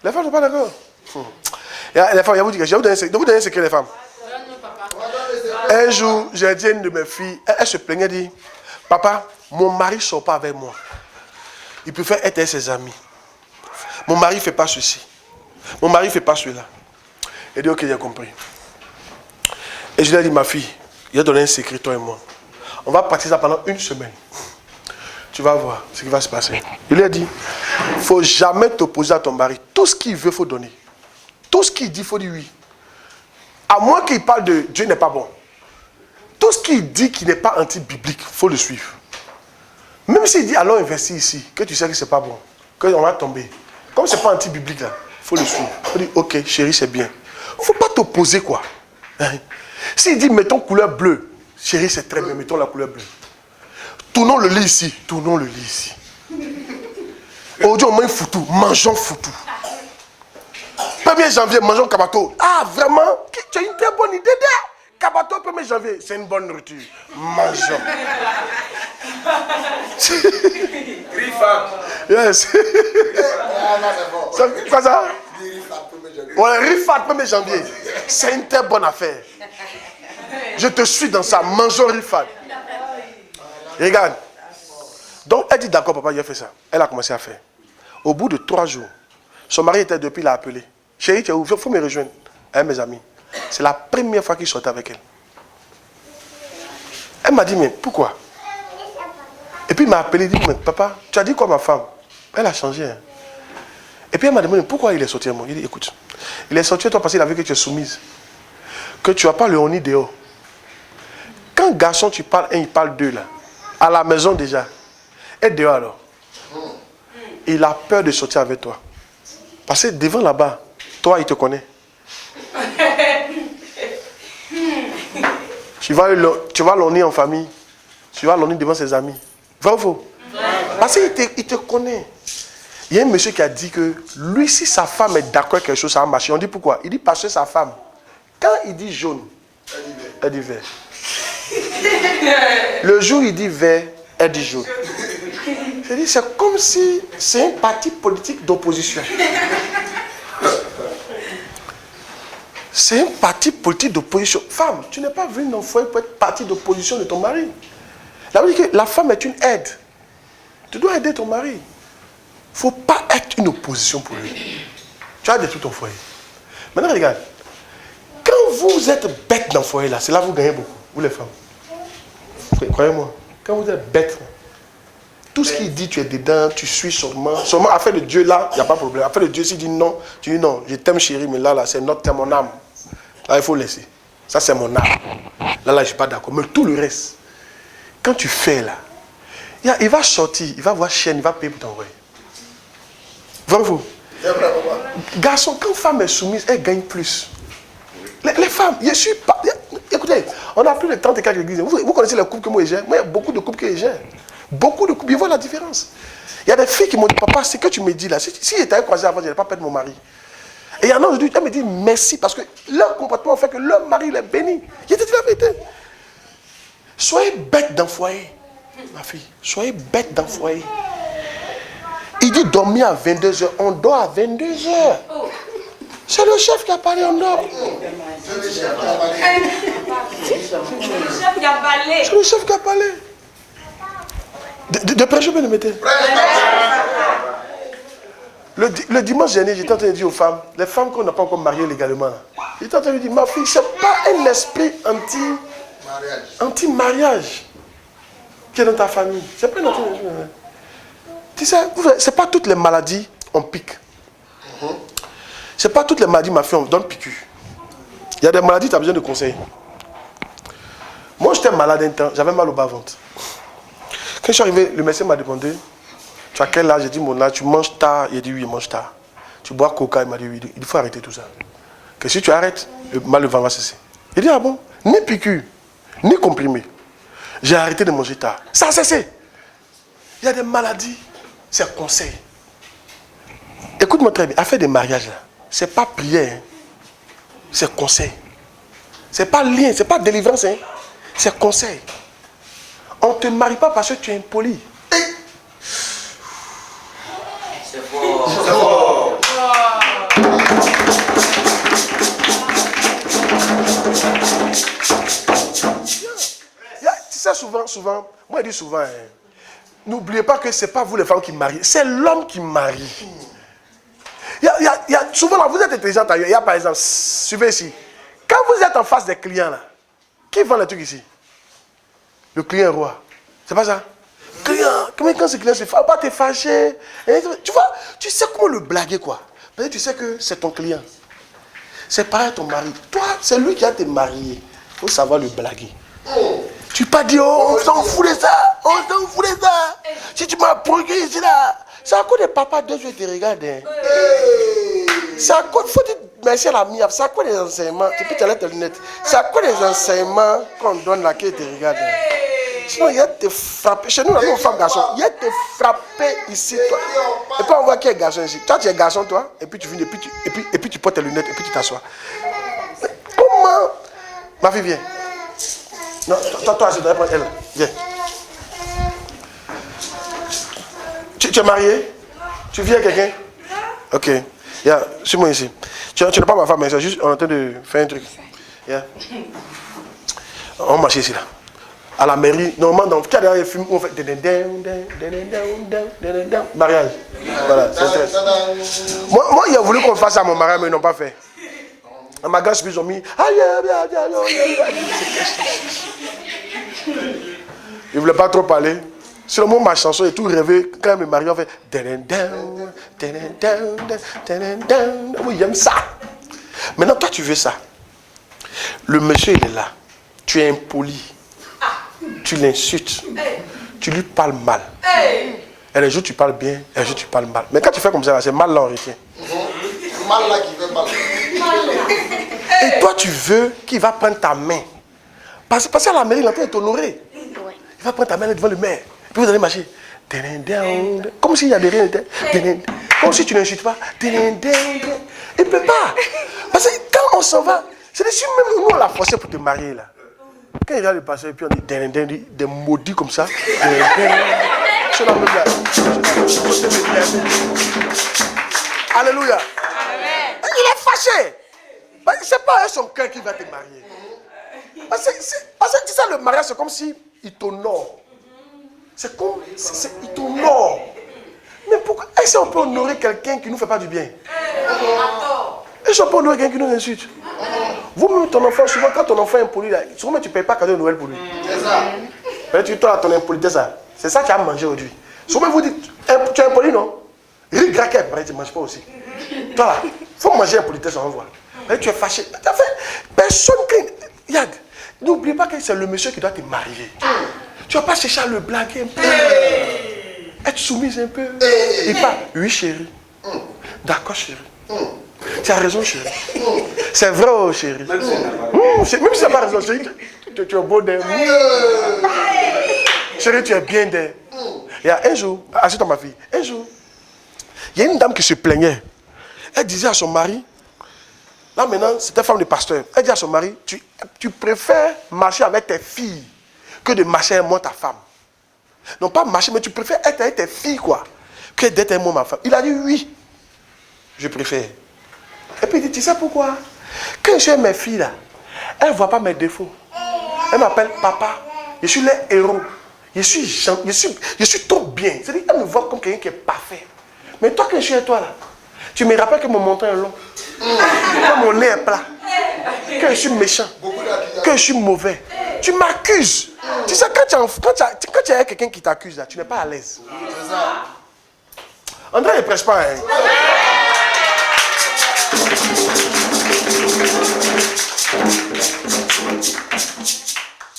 Les femmes ne sont pas d'accord. Les femmes, je vais vous donner ce que les femmes. Un jour, j'ai dit à une de mes filles, elle se plaignait, elle dit, papa, mon mari ne sort pas avec moi. Il préfère être avec ses amis. Mon mari ne fait pas ceci. Mon mari ne fait pas cela. Elle dit, ok, j'ai compris. Et je lui ai dit, ma fille, il a donné un secret, toi et moi. On va pratiquer ça pendant une semaine. Tu vas voir ce qui va se passer. Il lui a dit, il ne faut jamais t'opposer à ton mari. Tout ce qu'il veut, il faut donner. Tout ce qu'il dit, il faut dire oui. À moins qu'il parle de Dieu n'est pas bon. Tout ce qu'il dit qui n'est pas anti-biblique, il faut le suivre. Même s'il dit allons investir ici, que tu sais que ce n'est pas bon, qu'on va tomber. Comme ce n'est pas anti-biblique là, il faut le suivre. Il faut dire ok chérie c'est bien. Il ne faut pas t'opposer quoi. S'il dit mettons couleur bleue, chérie c'est très bien, mettons la couleur bleue. Tournons le lit ici, tournons le lit ici. Aujourd'hui on mange foutou, mangeons foutou. 1er janvier, mangeons kabato. Ah vraiment, tu as une très bonne idée. Kabato 1er janvier, c'est une bonne nourriture. Mangeons. Rifat. Yes. C'est quoi ça? Ouais, Rifat 1er janvier. C'est une très bonne affaire. Je te suis dans ça. Mangeons Rifat. Regarde. Donc elle dit d'accord papa, j'ai fait ça. Elle a commencé à faire. Au bout de 3 jours, son mari était depuis, il l'a appelé. Chérie, tu es où? Il faut me rejoindre. Mes amis. C'est la première fois qu'il sortait avec elle. Elle m'a dit, mais pourquoi? Et puis il m'a appelé, il dit, mais papa, tu as dit quoi ma femme? Elle a changé. Hein? Et puis elle m'a demandé, pourquoi il est sorti avec moi? Il dit, écoute, il est sorti avec toi parce qu'il a vu que tu es soumise. Que tu n'as pas le honni dehors. Quand garçon, tu parles un, il parle deux là. À la maison déjà. Et dehors alors. Il a peur de sortir avec toi. Parce que devant là-bas, toi, il te connaît. Tu vas l'honner en famille. Tu vas l'honner devant ses amis. Vrai ou faux? Parce qu'il te connaît. Il y a un monsieur qui a dit que lui, si sa femme est d'accord avec quelque chose, ça va marcher. On dit pourquoi? Il dit parce que sa femme, quand il dit jaune, elle dit vert. Le jour où il dit vert, elle dit jaune. Je dis, c'est comme si c'est un parti politique d'opposition. C'est un parti politique d'opposition. Femme, tu n'es pas venue dans le foyer pour être parti d'opposition de ton mari. Ça veut dire que la femme est une aide. Tu dois aider ton mari. Il ne faut pas être une opposition pour lui. Tu as détruit ton foyer. Maintenant, regarde. Quand vous êtes bête dans le foyer, là, c'est là que vous gagnez beaucoup. Vous les femmes. Croyez-moi. Quand vous êtes bête, tout ce qu'il dit, tu es dedans, tu suis seulement. Seulement, affaire de Dieu, là, il n'y a pas de problème. Affaire de Dieu, s'il dit non, tu dis non, je t'aime chérie, mais là, c'est notre, c'est mon âme. Là, il faut laisser. Ça, c'est mon âme. Là, je ne suis pas d'accord. Mais tout le reste, quand tu fais là, il va sortir, il va voir chaîne, il va payer pour t'envoyer. Vraiment. Garçon, quand femme est soumise, elle gagne plus. Les femmes, je suis pas. Écoutez, on a plus de 30 et quelques églises. Vous connaissez les couples que moi j'ai. Moi, il y a beaucoup de couples que j'ai. Beaucoup de couples, ils voient la différence. Il y a des filles qui m'ont dit, papa, c'est que tu me dis là. Si j'étais croisé avant, je n'allais pas perdre mon mari. Et il y en a aujourd'hui, elle me dit merci parce que leur comportement fait que leur mari les bénit. J'ai dit la vérité. Soyez bête dans le foyer, ma fille. Soyez bête dans le foyer. Il dit dormir à 22h. On dort à 22h. C'est le chef qui a parlé, on dort. C'est le chef qui a parlé. C'est le chef qui a parlé. De prêcher, bien le mettez. Le dimanche dernier, j'étais en train de dire aux femmes, les femmes qu'on n'a pas encore mariées légalement, j'étais en train de dire, ma fille, ce n'est pas un esprit anti-mariage qui est dans ta famille. C'est pas notre. Tu sais, ce n'est pas toutes les maladies, on pique. Ce n'est pas toutes les maladies, ma fille, on donne piqûre. Il y a des maladies, tu as besoin de conseils. Moi, j'étais malade un temps, j'avais mal au bas-ventre. Quand je suis arrivé, le médecin m'a demandé, tu as quel âge? J'ai dit mon âge, tu manges tard? Il a dit oui, il mange tard. Tu bois coca? Il m'a dit oui, il faut arrêter tout ça. Que si tu arrêtes, le mal de ventre va cesser. Il dit ah bon? Ni piqûre, ni comprimé. J'ai arrêté de manger tard. Ça a cessé. Il y a des maladies, c'est conseil. Écoute-moi très bien, affaire des mariages là, c'est pas prière, hein. C'est conseil. C'est pas lien, c'est pas délivrance, hein. C'est conseil. On ne te marie pas parce que tu es impoli. C'est fort. C'est fort. souvent, moi je dis souvent, hein, n'oubliez pas que ce n'est pas vous les femmes qui marient, c'est l'homme qui marie. Il y a souvent, là, vous êtes intelligente, il y a par exemple, suivez ici, quand vous êtes en face des clients, là, qui vend les trucs ici? Le client roi. C'est pas ça? Client, quand ce client se fait, pas te fâcher. Tu vois, tu sais comment le blaguer, quoi. Peut-être tu sais que c'est ton client. C'est pareil ton mari. Toi, c'est lui qui a te marié. Il faut savoir le blaguer. Tu pas dit, oh, on s'en fout de ça. On s'en fout de ça. Si tu m'as brogué ici, là. C'est à cause des papas de Dieu qui te regardent. Hein. C'est à cause, faut dire merci à la miaf. C'est à cause des enseignements. Tu peux te mettre tes lunettes. C'est à cause des enseignements qu'on donne là qui te regardent. Sinon, il y a te frapper. Chez nous, là, nous, femmes, garçons, il y a te frapper ici, toi. Et puis, on voit qu'il y a garçon ici. Toi, tu es garçon, toi. Et puis, tu viens, et puis tu portes tes lunettes, et puis tu t'assois. Comment? Ma fille, viens. Non, toi, je dois prendre elle. Viens. Tu es marié? Tu vis avec quelqu'un? Ok. Yeah. Suis-moi ici. Tu n'es pas ma femme, mais c'est juste, on est en train de faire un truc. Yeah. On marche ici, là. À la mairie, normalement, dans tu as derrière les films où on fait mariage. Voilà, c'est moi, il a voulu qu'on fasse à mon mariage, mais ils n'ont pas fait. À ma grande ils ont mis. Ils ne voulaient pas trop parler. Sur le mot ma chanson est tout rêvé. Quand elle me marie, on fait. Oui, j'aime ça. Maintenant, toi, tu veux ça. Le monsieur, il est là. Tu es impoli. Tu l'insultes. Tu lui parles mal. Et les jours, tu parles bien. Et les jours, tu parles mal. Mais quand tu fais comme ça, c'est mal là, on retient. Mal là qui fait mal. Et toi, tu veux qu'il va prendre ta main. Parce qu'à la mairie, il est en train de t'honorer. Il va prendre ta main devant le maire. Puis vous allez marcher. Comme s'il y a des rien. Comme si tu n'insultes pas. Il ne peut pas. Parce que quand on s'en va, c'est des sûr même nous on l'a forcé pour te marier là. Quand il regarde le passé, puis on dit des maudits comme ça. Alléluia. Il est fâché. C'est pas son cœur qui va te marier. Parce que tu sais, le mariage, c'est comme si il t'honore. C'est comme il t'honore. Mais pourquoi est-ce qu'on peut honorer quelqu'un qui ne nous fait pas du bien? Est-ce qu'on peut honorer quelqu'un qui nous insulte? Vous-même, ton enfant, souvent, quand ton enfant est impoli, là, souvent, tu ne payes pas cadeau de Noël pour lui. C'est ça. Peut-être toi, ton impolitesse, c'est ça que tu as mangé aujourd'hui. Souvent, vous dites, tu es impoli, non? Riz graquet, tu ne manges pas aussi. Toi, là, il faut manger impolitesse, on voit. Tu es fâché. Personne qui... Yad, n'oublie pas que c'est le monsieur qui doit te marier. Tu ne vas pas chercher à le blaguer un peu. Être soumise un peu. Et pas, oui chérie. D'accord chérie. Tu as raison chérie. C'est vrai oh, chérie. Même si tu n'as pas raison chérie, tu es beau d'air. Chérie, tu es bien d'air. Il y a un jour, assieds-toi ma fille, un jour, il y a une dame qui se plaignait. Elle disait à son mari, là maintenant, c'était femme de pasteur. Elle dit à son mari, tu préfères marcher avec tes filles que de marcher avec moi, ta femme. Non pas marcher, mais tu préfères être avec tes filles, quoi, que d'être avec moi, ma femme. Il a dit oui, je préfère. Et puis il dit, tu sais pourquoi? Quand je suis avec mes filles là, elles ne voient pas mes défauts. Elles m'appellent papa. Je suis leur héros. Je suis trop bien. C'est-à-dire qu'elles me voient comme quelqu'un qui est parfait. Mais toi, quand je suis avec toi là, tu me rappelles que mon menton est long, que mon nez est plat, que je suis méchant, que je suis mauvais. Tu m'accuses. Tu sais, quand tu as quelqu'un qui t'accuse, là, tu n'es pas à l'aise. André ne prêche pas. Hein.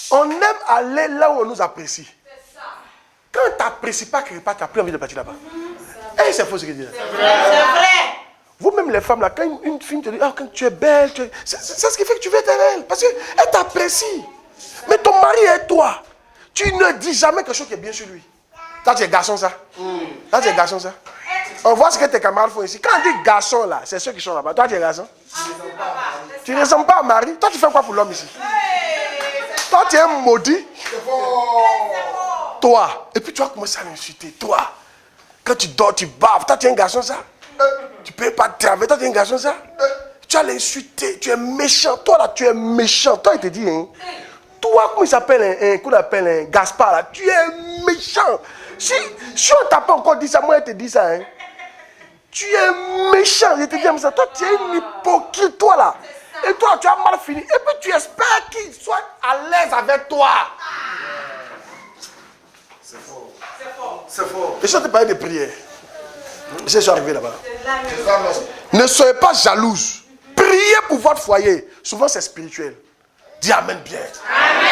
On aime aller là où on nous apprécie. Quand on ne t'apprécie pas quelque part, tu n'as plus envie de partir là-bas. Et c'est faux ce que je dis. C'est vrai. Vous-même les femmes, là, quand une fille te dit, ah, quand tu es belle, c'est ce qui fait que tu veux être elle. Parce qu'elle t'apprécie. Mais ton mari est toi. Tu ne dis jamais quelque chose qui est bien sur lui. Toi, tu es garçon, ça. Toi, tu es garçon, ça. On voit ce que tes camarades font ici. Quand on dit garçon, là, c'est ceux qui sont là-bas. Toi, tu es garçon. Tu ne ressembles pas à Marie. Toi, tu fais quoi pour l'homme ici? Toi, tu es un maudit. Toi. Et puis, tu vas commencer à l'insulter. Toi. Quand tu dors, tu baves. Toi, tu es un garçon, ça. Tu ne peux pas travailler. Toi, tu es un garçon, ça. Tu vas l'insulter. Tu es méchant. Toi, là, tu es méchant. Toi, il te dit, hein. Toi, comment il s'appelle, qu'on appelle un Gaspard, là, tu es méchant. Si on t'a pas encore dit ça, moi, je te dis ça. Hein. Tu es méchant. Je te dis ça. Toi, tu es une hypocrite, toi, là. Et toi, tu as mal fini. Et puis, tu espères qu'il soit à l'aise avec toi. C'est fort. C'est fort. Et je te parlais de prière. Je suis arrivé là-bas. C'est ça, non. Ne soyez pas jalouse. Priez pour votre foyer. Souvent, c'est spirituel. Dis Amen bien. Amen.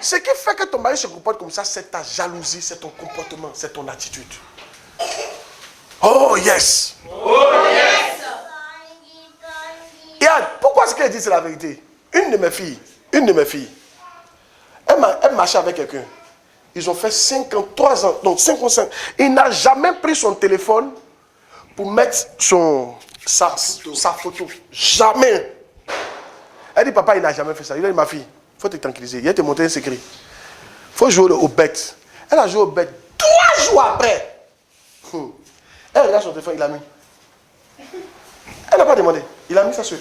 Ce qui fait que ton mari se comporte comme ça, c'est ta jalousie, c'est ton comportement, c'est ton attitude. Oh yes. Oh yes. Et pourquoi est-ce qu'elle dit c'est la vérité? Une de mes filles, elle marchait avec quelqu'un. Ils ont fait 53 ans, donc 55. Il n'a jamais pris son téléphone pour mettre sa photo. Jamais. Elle dit, papa, il n'a jamais fait ça. Il a dit, ma fille, il faut te tranquilliser. Il va te montrer un secret. Il faut jouer au bête. Elle a joué au bête 3 jours après. Elle regarde son téléphone, il l'a mis. Elle n'a pas demandé. Il a mis ça sur.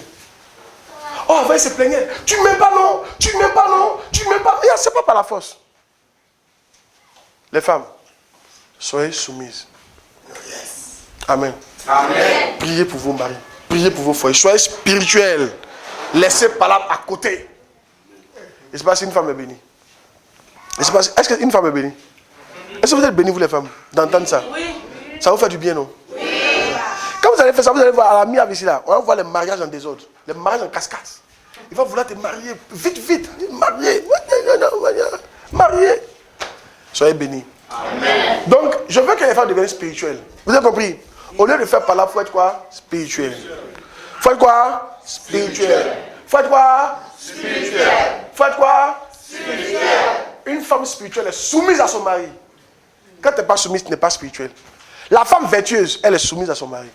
Oh, avant, il se plaignait. Tu ne m'aimes pas, non? Tu ne m'aimes pas, non? Tu ne m'aimes pas. Ce n'est pas par la force. Les femmes, soyez soumises. Amen. Amen. Priez pour vos maris. Priez pour vos foyers. Soyez spirituels. Laissez parler à côté. Je ne sais pas si une femme est bénie. Est-ce qu'une femme est bénie? Est-ce que vous êtes bénis, vous les femmes, d'entendre ça? Oui. Ça vous fait du bien, non? Oui. Quand vous allez faire ça, vous allez voir à la mi ici là, on va voir les mariages en désordre. Les mariages en cascade. Il va vouloir te marier vite, vite. Marier. Soyez bénis. Amen. Donc, je veux que les femmes deviennent spirituelles. Vous avez compris? Au lieu de faire par là, il faut être quoi? Spirituel. Il faut être quoi? Spirituel. Il faut être quoi? Spirituel. Il faut être quoi? Spirituel. Une femme spirituelle est soumise à son mari. Quand tu n'es pas soumise, tu n'es pas spirituelle. La femme vertueuse, elle est soumise à son mari.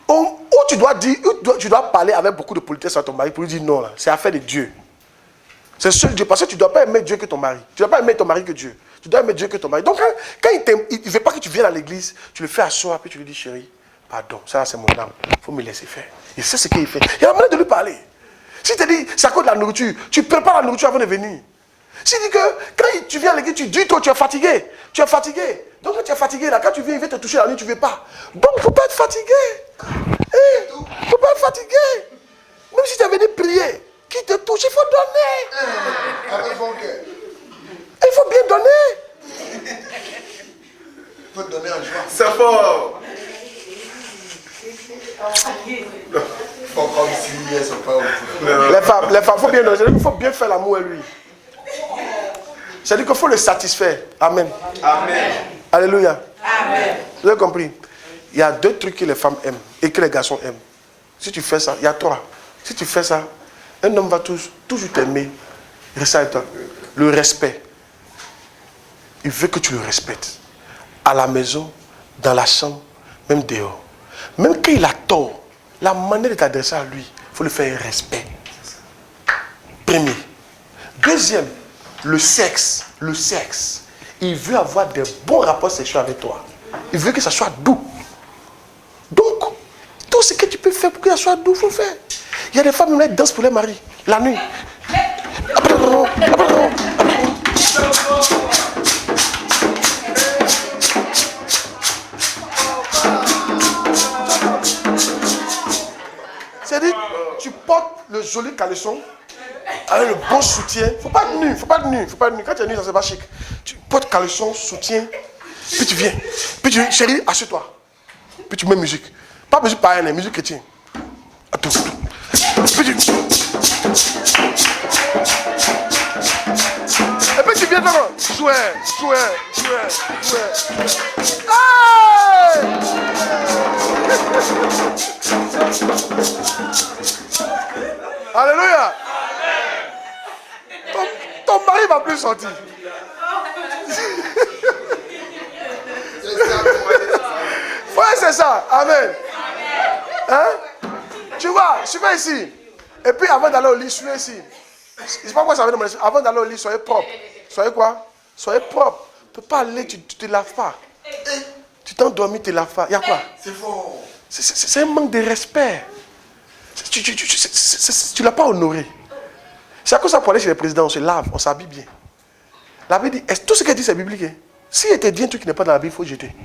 Où tu dois dire, tu dois parler avec beaucoup de politesse à ton mari pour lui dire non, là, c'est affaire de Dieu. C'est seul Dieu, parce que tu ne dois pas aimer Dieu que ton mari. Tu ne dois pas aimer ton mari que Dieu. Tu dois aimer Dieu que ton mari. Donc, quand il ne veut pas que tu viennes à l'église, tu le fais asseoir, puis tu lui dis, chérie, pardon, ça c'est mon âme, il faut me laisser faire. Il sait ce qu'il fait. Il y a manière de lui parler. Si tu dis, c'est à cause de la nourriture, tu prépares la nourriture avant de venir. Si tu dis que quand tu viens à l'église, tu dis, toi, tu es fatigué. Tu es fatigué. Donc, quand tu es fatigué, là, quand tu viens, il va te toucher la nuit, tu ne veux pas. Donc, il ne faut pas être fatigué. Il ne faut pas être fatigué. Même si tu es venu prier, qui te touche, il faut donner. Avec bon cœur. Il faut bien donner. Il faut donner en joie. C'est fort. Pas comme si elles sont pas au bout. Les femmes, il faut bien donner. Il faut bien faire l'amour à lui. C'est-à-dire qu'il faut le satisfaire. Amen. Amen. Alléluia. Amen. Vous avez compris? Il y a 2 trucs que les femmes aiment et que les garçons aiment. Si tu fais ça, il y a 3. Si tu fais ça, un homme va toujours t'aimer. Reste avec toi. Le respect. Il veut que tu le respectes. À la maison, dans la chambre, même dehors. Même quand il a tort, la manière de t'adresser à lui, il faut lui faire respect. Premier. Deuxième, le sexe. Le sexe. Il veut avoir des bons rapports sexuels avec toi. Il veut que ça soit doux. Donc, tout ce que tu peux faire pour que ça soit doux, il faut faire. Il y a des femmes qui dansent pour les maris, la nuit. C'est-à-dire, tu portes le joli caleçon avec le bon soutien. Faut pas être nu, faut pas être nu. Quand tu es nu, ça c'est pas chic. Tu portes caleçon, soutien, puis tu viens. Puis tu dis, chérie, assieds-toi. Puis tu mets musique. Pas musique païenne, musique chrétienne. Attends. Puis tu... Et puis tu viens là, jouer. Hey! Alléluia. Ton mari va plus sortir. Ouais, c'est ça. Amen. Hein? Tu vois, je vais ici. Et puis avant d'aller au lit, je suis ici. Je ne sais pas quoi ça veut dire. Avant d'aller au lit, soyez propre. Soyez quoi? Soyez propre. Tu ne peux pas aller, tu ne te laves pas. Tu t'es endormi, tu ne te laves pas. Il y a quoi? C'est fort. C'est un manque de respect. Tu ne l'as pas honoré. C'est à cause ça pour aller chez les présidents, on se lave, on s'habille bien. La Bible dit, tout ce qu'elle dit c'est biblique. Hein? S'il était dit un truc qui n'est pas dans la Bible, il faut jeter.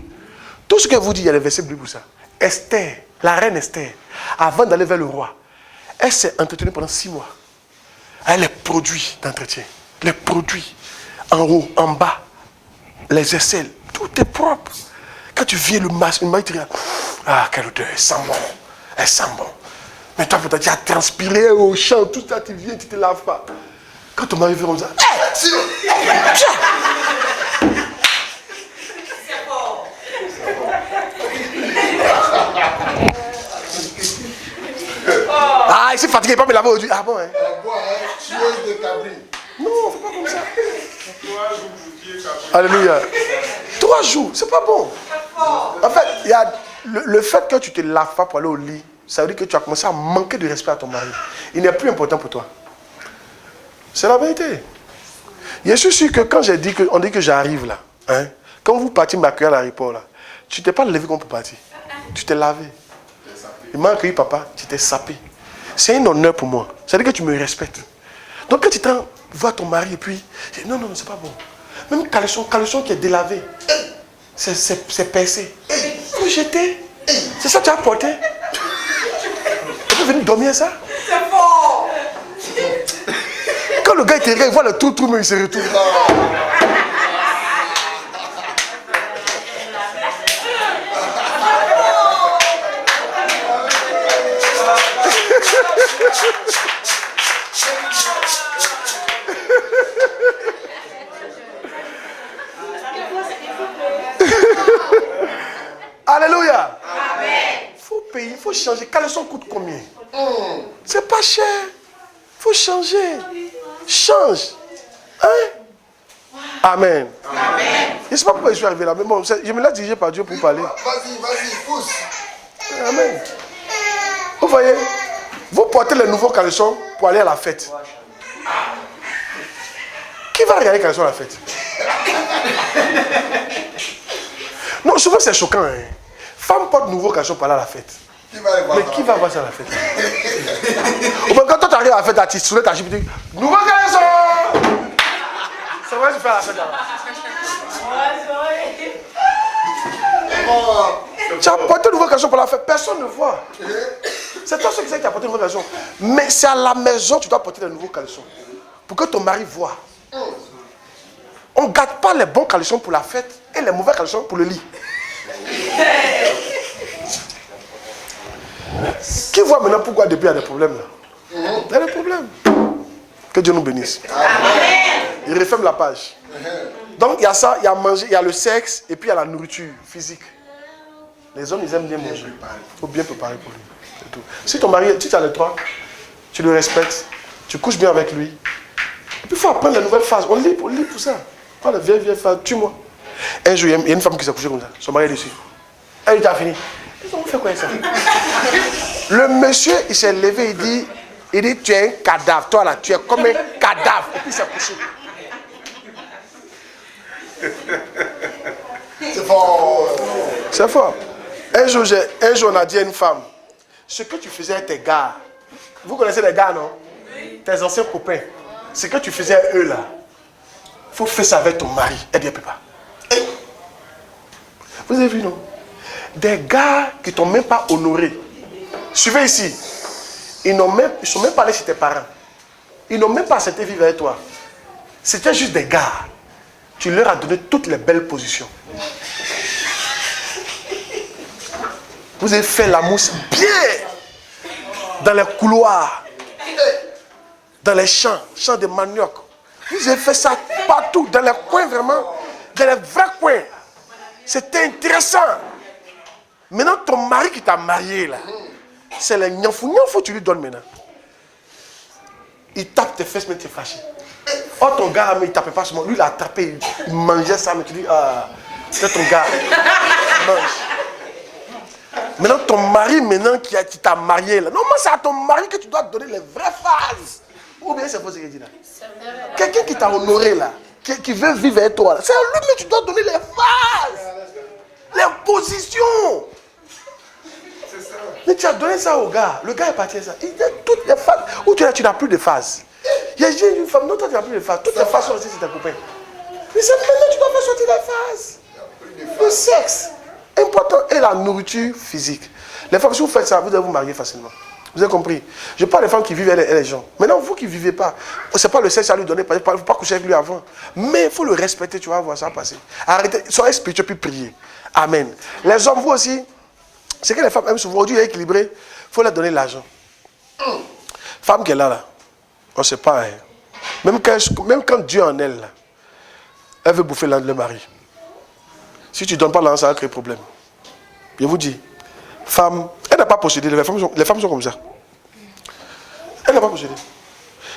Tout ce qu'elle vous dit, il y a des versets bibliques pour ça. Esther, la reine Esther, avant d'aller vers le roi, elle s'est entretenue pendant 6 mois. Elle les produits d'entretien, les produits en haut, en bas, les aisselles, tout est propre. Quand tu viens, le mari te regarde, ah, quelle odeur, elle sent bon, elle sent bon. Mais toi, peut-être, tu as transpiré au champ, tout ça, tu viens, tu ne te laves pas. Quand ton mari vient, on dit, ah, il s'est fatigué, il ne peut pas me laver aujourd'hui. Ah bon, hein? Ah bon, hein? Tueuse de cabri. Non, c'est pas comme ça. Alléluia. 3 jours, c'est pas bon. En fait, il y a le fait que tu te laves pas pour aller au lit, ça veut dire que tu as commencé à manquer de respect à ton mari. Il n'est plus important pour toi. C'est la vérité. Je suis sûr que quand on dit que j'arrive là, hein, quand vous partez m'accueillir à l'aéroport là, tu t'es pas levé comme pour partir. Tu t'es lavé. Il m'a accueilli papa, tu t'es sapé. C'est un honneur pour moi. Ça veut dire que tu me respectes. Donc quand tu vois ton mari et puis, non, c'est pas bon. Même caleçon qui est délavé, c'est percé. Il faut jeter. C'est ça que tu as apporté. Tu peux venir dormir ça? C'est fort. Quand le gars il te regarde, il voit le trou, mais il se retourne. Alléluia. Il faut payer, il faut changer. Caleçon coûte combien? C'est pas cher. Il faut changer. Change. Hein? Amen. Je ne sais pas pourquoi je suis arrivé là, mais bon, je me l'ai dirigé par Dieu pour parler. Vas-y, pousse. Amen. Vous voyez, vous portez les nouveaux caleçons pour aller à la fête. Qui va regarder les caleçons à la fête? Non, souvent c'est choquant. Hein. Femme porte nouveaux caleçons pour aller à la fête. Mais qui va voir ça à la fête? Ou bien quand toi tu arrives à la fête, tu soulèves ta jupe et tu dis, nouveau caleçon! C'est vrai que tu fais à la fête là. Tu as porté un nouveau caleçon pour la fête, personne ne voit. C'est toi qui sais qui a porté un nouveau caleçon. Mais c'est à la maison que tu dois porter des nouveaux caleçons. Pour que ton mari voit. On ne garde pas les bons caleçons pour la fête et les mauvais caleçons pour le lit. Qui voit maintenant pourquoi depuis il y a des problèmes là? Il y a des problèmes. Que Dieu nous bénisse. Il referme la page. Donc il y a ça, il y a manger, il y a le sexe et puis il y a la nourriture physique. Les hommes ils aiment bien manger. Il faut bien préparer pour lui. C'est tout. Si ton mari, si tu as les 3, tu le respectes, tu couches bien avec lui. Et puis il faut apprendre la nouvelle phase. On lit pour ça. Pas la vieille phase, tue-moi. Un jour, il y a une femme qui s'est couchée comme ça. Son mari est dessus. Elle dit, t'as fini. Ils ont fait quoi ça? Le monsieur, il s'est levé, il dit, tu es un cadavre. Toi là, tu es comme un cadavre. Et puis il s'est couché. C'est fort. C'est fort. Un jour, on a dit à une femme, ce que tu faisais à tes gars, vous connaissez les gars, non? Oui. Tes anciens copains, ce que tu faisais à eux là, il faut faire ça avec ton mari. Elle dit, elle ne peut pas. Vous avez vu, non? Des gars qui ne t'ont même pas honoré. Suivez ici. Ils ne sont même pas allés chez tes parents. Ils n'ont même pas accepté vivre avec toi. C'était juste des gars. Tu leur as donné toutes les belles positions. Vous avez fait la mousse bien. Dans les couloirs. Dans les champs de manioc. Vous avez fait ça partout. Dans les coins vraiment. Dans les vrais coins. C'était intéressant. Maintenant, ton mari qui t'a marié là, c'est le gnanfou tu lui donnes maintenant. Il tape tes fesses, mais tu es fâché. Oh, ton gars, mais il ne tapait pas seulement. Lui, il a tapé, il mangeait ça, mais tu dis, ah, c'est ton gars. Mange. Maintenant, ton mari, qui t'a marié là, normalement, c'est à ton mari que tu dois donner les vraies phases. Ou bien c'est faux ce qu'il dit là. Quelqu'un qui t'a honoré là, qui veut vivre avec toi là, c'est à lui, mais tu dois donner les phases. Les positions. Mais tu as donné ça au gars. Le gars est parti à ça. Il a toutes les phases. Où tu n'as plus de phases. Il y a une femme, non, toi tu n'as plus de phase. Toutes les phases sont aussi, c'est ta copain. Mais c'est maintenant tu dois faire sortir les phases. Le sexe, important, et la nourriture physique. Les femmes, si vous faites ça, vous allez vous marier facilement. Vous avez compris? Je parle des femmes qui vivent et les gens. Maintenant, vous qui ne vivez pas, ce n'est pas le sexe à lui donner, il ne faut pas coucher avec lui avant. Mais il faut le respecter, tu vas voir ça passer. Arrêtez, soyez spirituel puis priez. Amen. Les hommes, vous aussi, c'est que les femmes aiment souvent. Aujourd'hui, il est équilibré, il faut leur donner l'argent. Femme qui est là, on ne sait pas. Hein. Même quand Dieu en elle, là, elle veut bouffer le mari. Si tu ne donnes pas l'argent, ça va créer problème. Je vous dis, femme, elle n'a pas possédé, les femmes sont comme ça. Elle n'a pas possédé.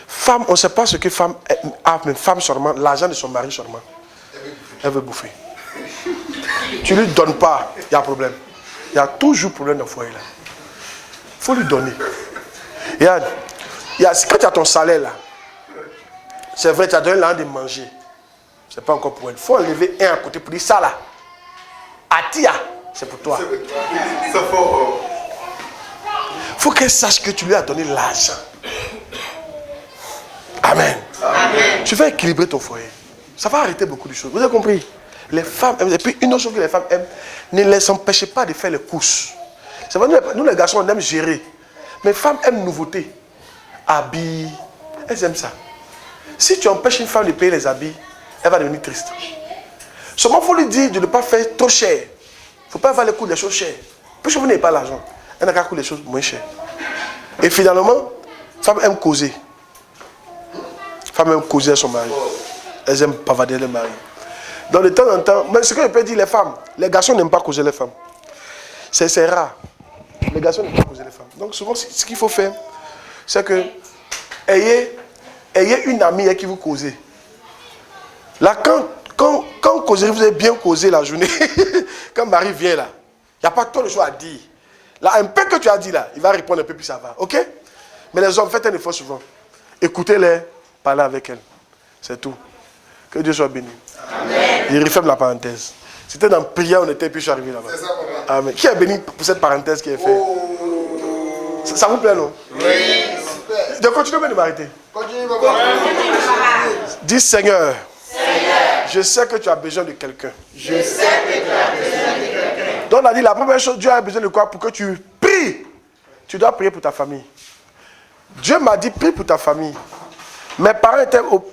Femme, on ne sait pas ce que femme a, mais femme seulement, l'argent de son mari seulement. Elle veut bouffer. Tu ne lui donnes pas, il y a problème. Il y a toujours problème dans le foyer là. Il faut lui donner. Regarde, quand tu as ton salaire là, c'est vrai, tu as donné l'argent de manger. Ce n'est pas encore pour elle. Il faut enlever un à côté pour dire ça là. Atia, c'est pour toi. C'est fort. Il faut qu'elle sache que tu lui as donné l'argent. Amen. Amen. Tu vas équilibrer ton foyer. Ça va arrêter beaucoup de choses. Vous avez compris? Les femmes aiment. Et puis une autre chose que les femmes aiment, ne les empêchez pas de faire les courses. C'est vrai, nous les garçons, on aime gérer. Mais les femmes aiment nouveauté. Habits. Elles aiment ça. Si tu empêches une femme de payer les habits, elle va devenir triste. Seulement, il faut lui dire de ne pas faire trop cher. Il ne faut pas faire les coûts des choses chères. Puisque vous n'avez pas l'argent, elle n'a qu'à coûter des choses moins chères. Et finalement, femme aime causer. Femme aime causer à son mari. Elles aiment pavader le mari. Donc de temps en temps, mais ce que je peux dire, les femmes, les garçons n'aiment pas causer les femmes. C'est rare. Les garçons n'aiment pas causer les femmes. Donc souvent, ce qu'il faut faire, c'est que ayez une amie qui vous cause. Là, quand causerez, vous avez bien causé la journée, quand Marie vient là, il n'y a pas trop de choses à dire. Là, un peu que tu as dit là, il va répondre un peu puis ça va. Ok? Mais les hommes, faites un effort souvent. Écoutez-les, parlez avec elles. C'est tout. Que Dieu soit béni. Amen. Il referme la parenthèse. C'était dans prière, on était, puis je suis arrivé là-bas. C'est ça, papa. Amen. Qui est béni pour cette parenthèse qui est faite? Ça vous plaît, non? Oui, super. De continuer de m'arrêter. Continue, papa. Dis Seigneur, je sais que tu as besoin de quelqu'un. Je sais que tu as besoin de quelqu'un. Donc on a dit la première chose, Dieu a besoin de quoi? Pour que tu pries. Tu dois prier pour ta famille. Dieu m'a dit prie pour ta famille. Mes parents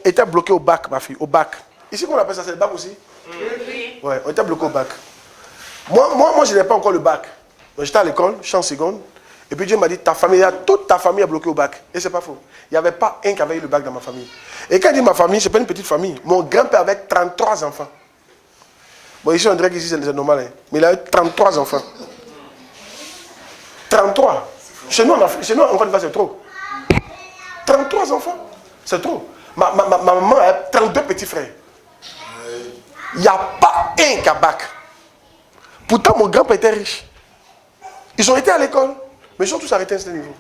étaient bloqués au bac, ma fille, au bac. Ici, qu'on appelle ça, c'est le bac aussi? Oui. Ouais, on était bloqués au bac. Moi, je n'ai pas encore le bac. J'étais à l'école, je suis en seconde. Et puis Dieu m'a dit, toute ta famille est bloquée au bac. Et c'est pas faux. Il n'y avait pas un qui avait eu le bac dans ma famille. Et quand il dit ma famille, ce n'est pas une petite famille. Mon grand-père avait 33 enfants. Bon, ici, on dirait qu'ici, c'est normal. Hein. Mais il a eu 33 enfants. 33. Chez nous, en Côte d'Ivoire, c'est trop. 33 enfants. C'est trop. Ma maman a 32 petits frères. Il n'y a pas un qui a bac. Pourtant, mon grand-père était riche. Ils ont été à l'école, mais ils ont tous arrêté à ce niveau.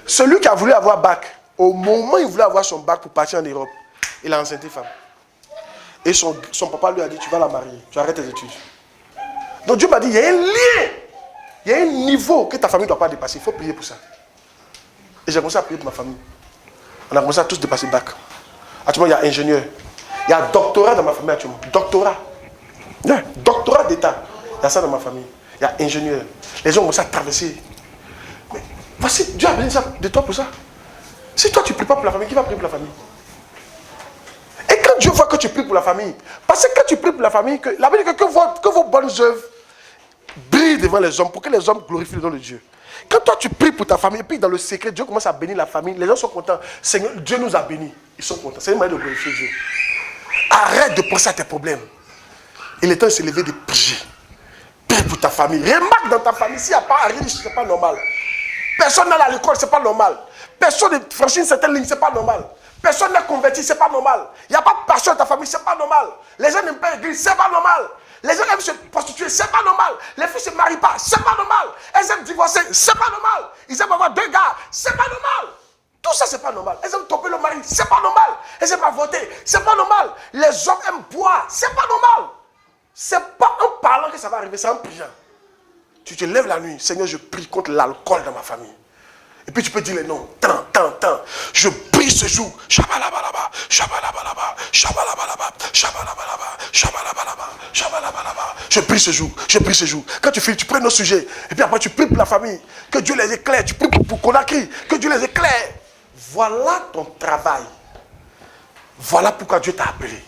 Celui qui a voulu avoir bac, au moment où il voulait avoir son bac pour partir en Europe, il a enceinté femme. Et son papa lui a dit, tu vas la marier, tu arrêtes tes études. Donc Dieu m'a dit, il y a un lien, il y a un niveau que ta famille ne doit pas dépasser. Il faut prier pour ça. Et j'ai commencé à prier pour ma famille. On a commencé à tous dépasser le bac. Actuellement, il y a ingénieur. Il y a doctorat dans ma famille actuellement. Doctorat. Yeah. Doctorat d'État. Il y a ça dans ma famille. Il y a ingénieur. Les gens ont commencé à traverser. Mais voici, Dieu a besoin de toi pour ça. Si toi tu ne pries pas pour la famille, qui va prier pour la famille? Et quand Dieu voit que tu pries pour la famille, parce que quand tu pries pour la famille, la Bible dit que vos bonnes œuvres brillent devant les hommes pour que les hommes glorifient le nom de Dieu. Quand toi tu pries pour ta famille, et puis dans le secret, Dieu commence à bénir la famille, les gens sont contents. Seigneur, Dieu nous a bénis. Ils sont contents. C'est une manière de glorifier Dieu. Arrête de penser à tes problèmes. Il est temps de se lever, de prier. Prie pour ta famille. Remarque dans ta famille, s'il n'y a pas un riche, ce n'est pas normal. Personne n'est à l'école, ce n'est pas normal. Personne ne franchit une certaine ligne, ce n'est pas normal. Personne n'est converti, ce n'est pas normal. Il n'y a pas de passion dans ta famille, ce n'est pas normal. Les gens n'aiment pas l'église, ce n'est pas normal. Les gens aiment se prostituer, ce n'est pas normal. Les filles ne se marient pas, ce n'est pas normal. Elles aiment divorcer, ce n'est pas normal. Ils aiment avoir 2 gars, ce n'est pas normal. Tout ça, c'est pas normal. Elles aiment tromper le mari, c'est pas normal. Elles aiment pas voter, c'est pas normal. Les hommes aiment boire, c'est pas normal. C'est pas en parlant que ça va arriver, c'est en priant. Tu te lèves la nuit, Seigneur, je prie contre l'alcool dans ma famille. Et puis tu peux dire les noms. Tant. Je prie ce jour. Shabalabalaba, shabalabalaba, shabalabalaba, shabalabalaba, shabalabalaba, shabalabalaba. Je prie ce jour. Quand tu finis, tu prends nos sujets. Et puis après, tu pries pour la famille. Que Dieu les éclaire. Tu pries pour Conakry. Que Dieu les éclaire. Voilà ton travail. Voilà pourquoi Dieu t'a appelé.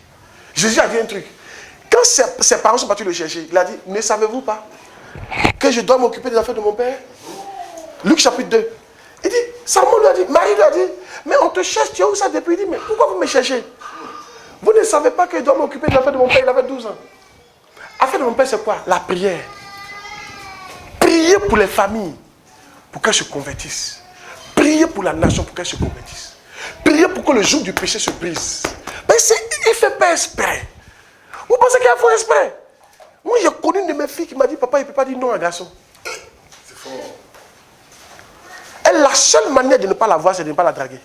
Jésus a dit un truc. Quand ses parents sont partis le chercher, il a dit, ne savez-vous pas que je dois m'occuper des affaires de mon père? Luc chapitre 2. Il dit, Salomon lui a dit, Marie lui a dit, mais on te cherche, tu es où ça depuis? Il dit, mais pourquoi vous me cherchez? Vous ne savez pas que je dois m'occuper des affaires de mon père, il avait 12 ans. Affaire de mon père, c'est quoi? La prière. Prier pour les familles, pour qu'elles se convertissent. Prier pour la nation, pour qu'elle se convertisse. Prier pour que le joug du péché se brise. Mais il ne fait pas exprès. Vous pensez qu'il a fait exprès? Moi, j'ai connu une de mes filles qui m'a dit, papa, il ne peut pas dire non à un garçon. C'est fort. Et la seule manière de ne pas la voir, c'est de ne pas la draguer.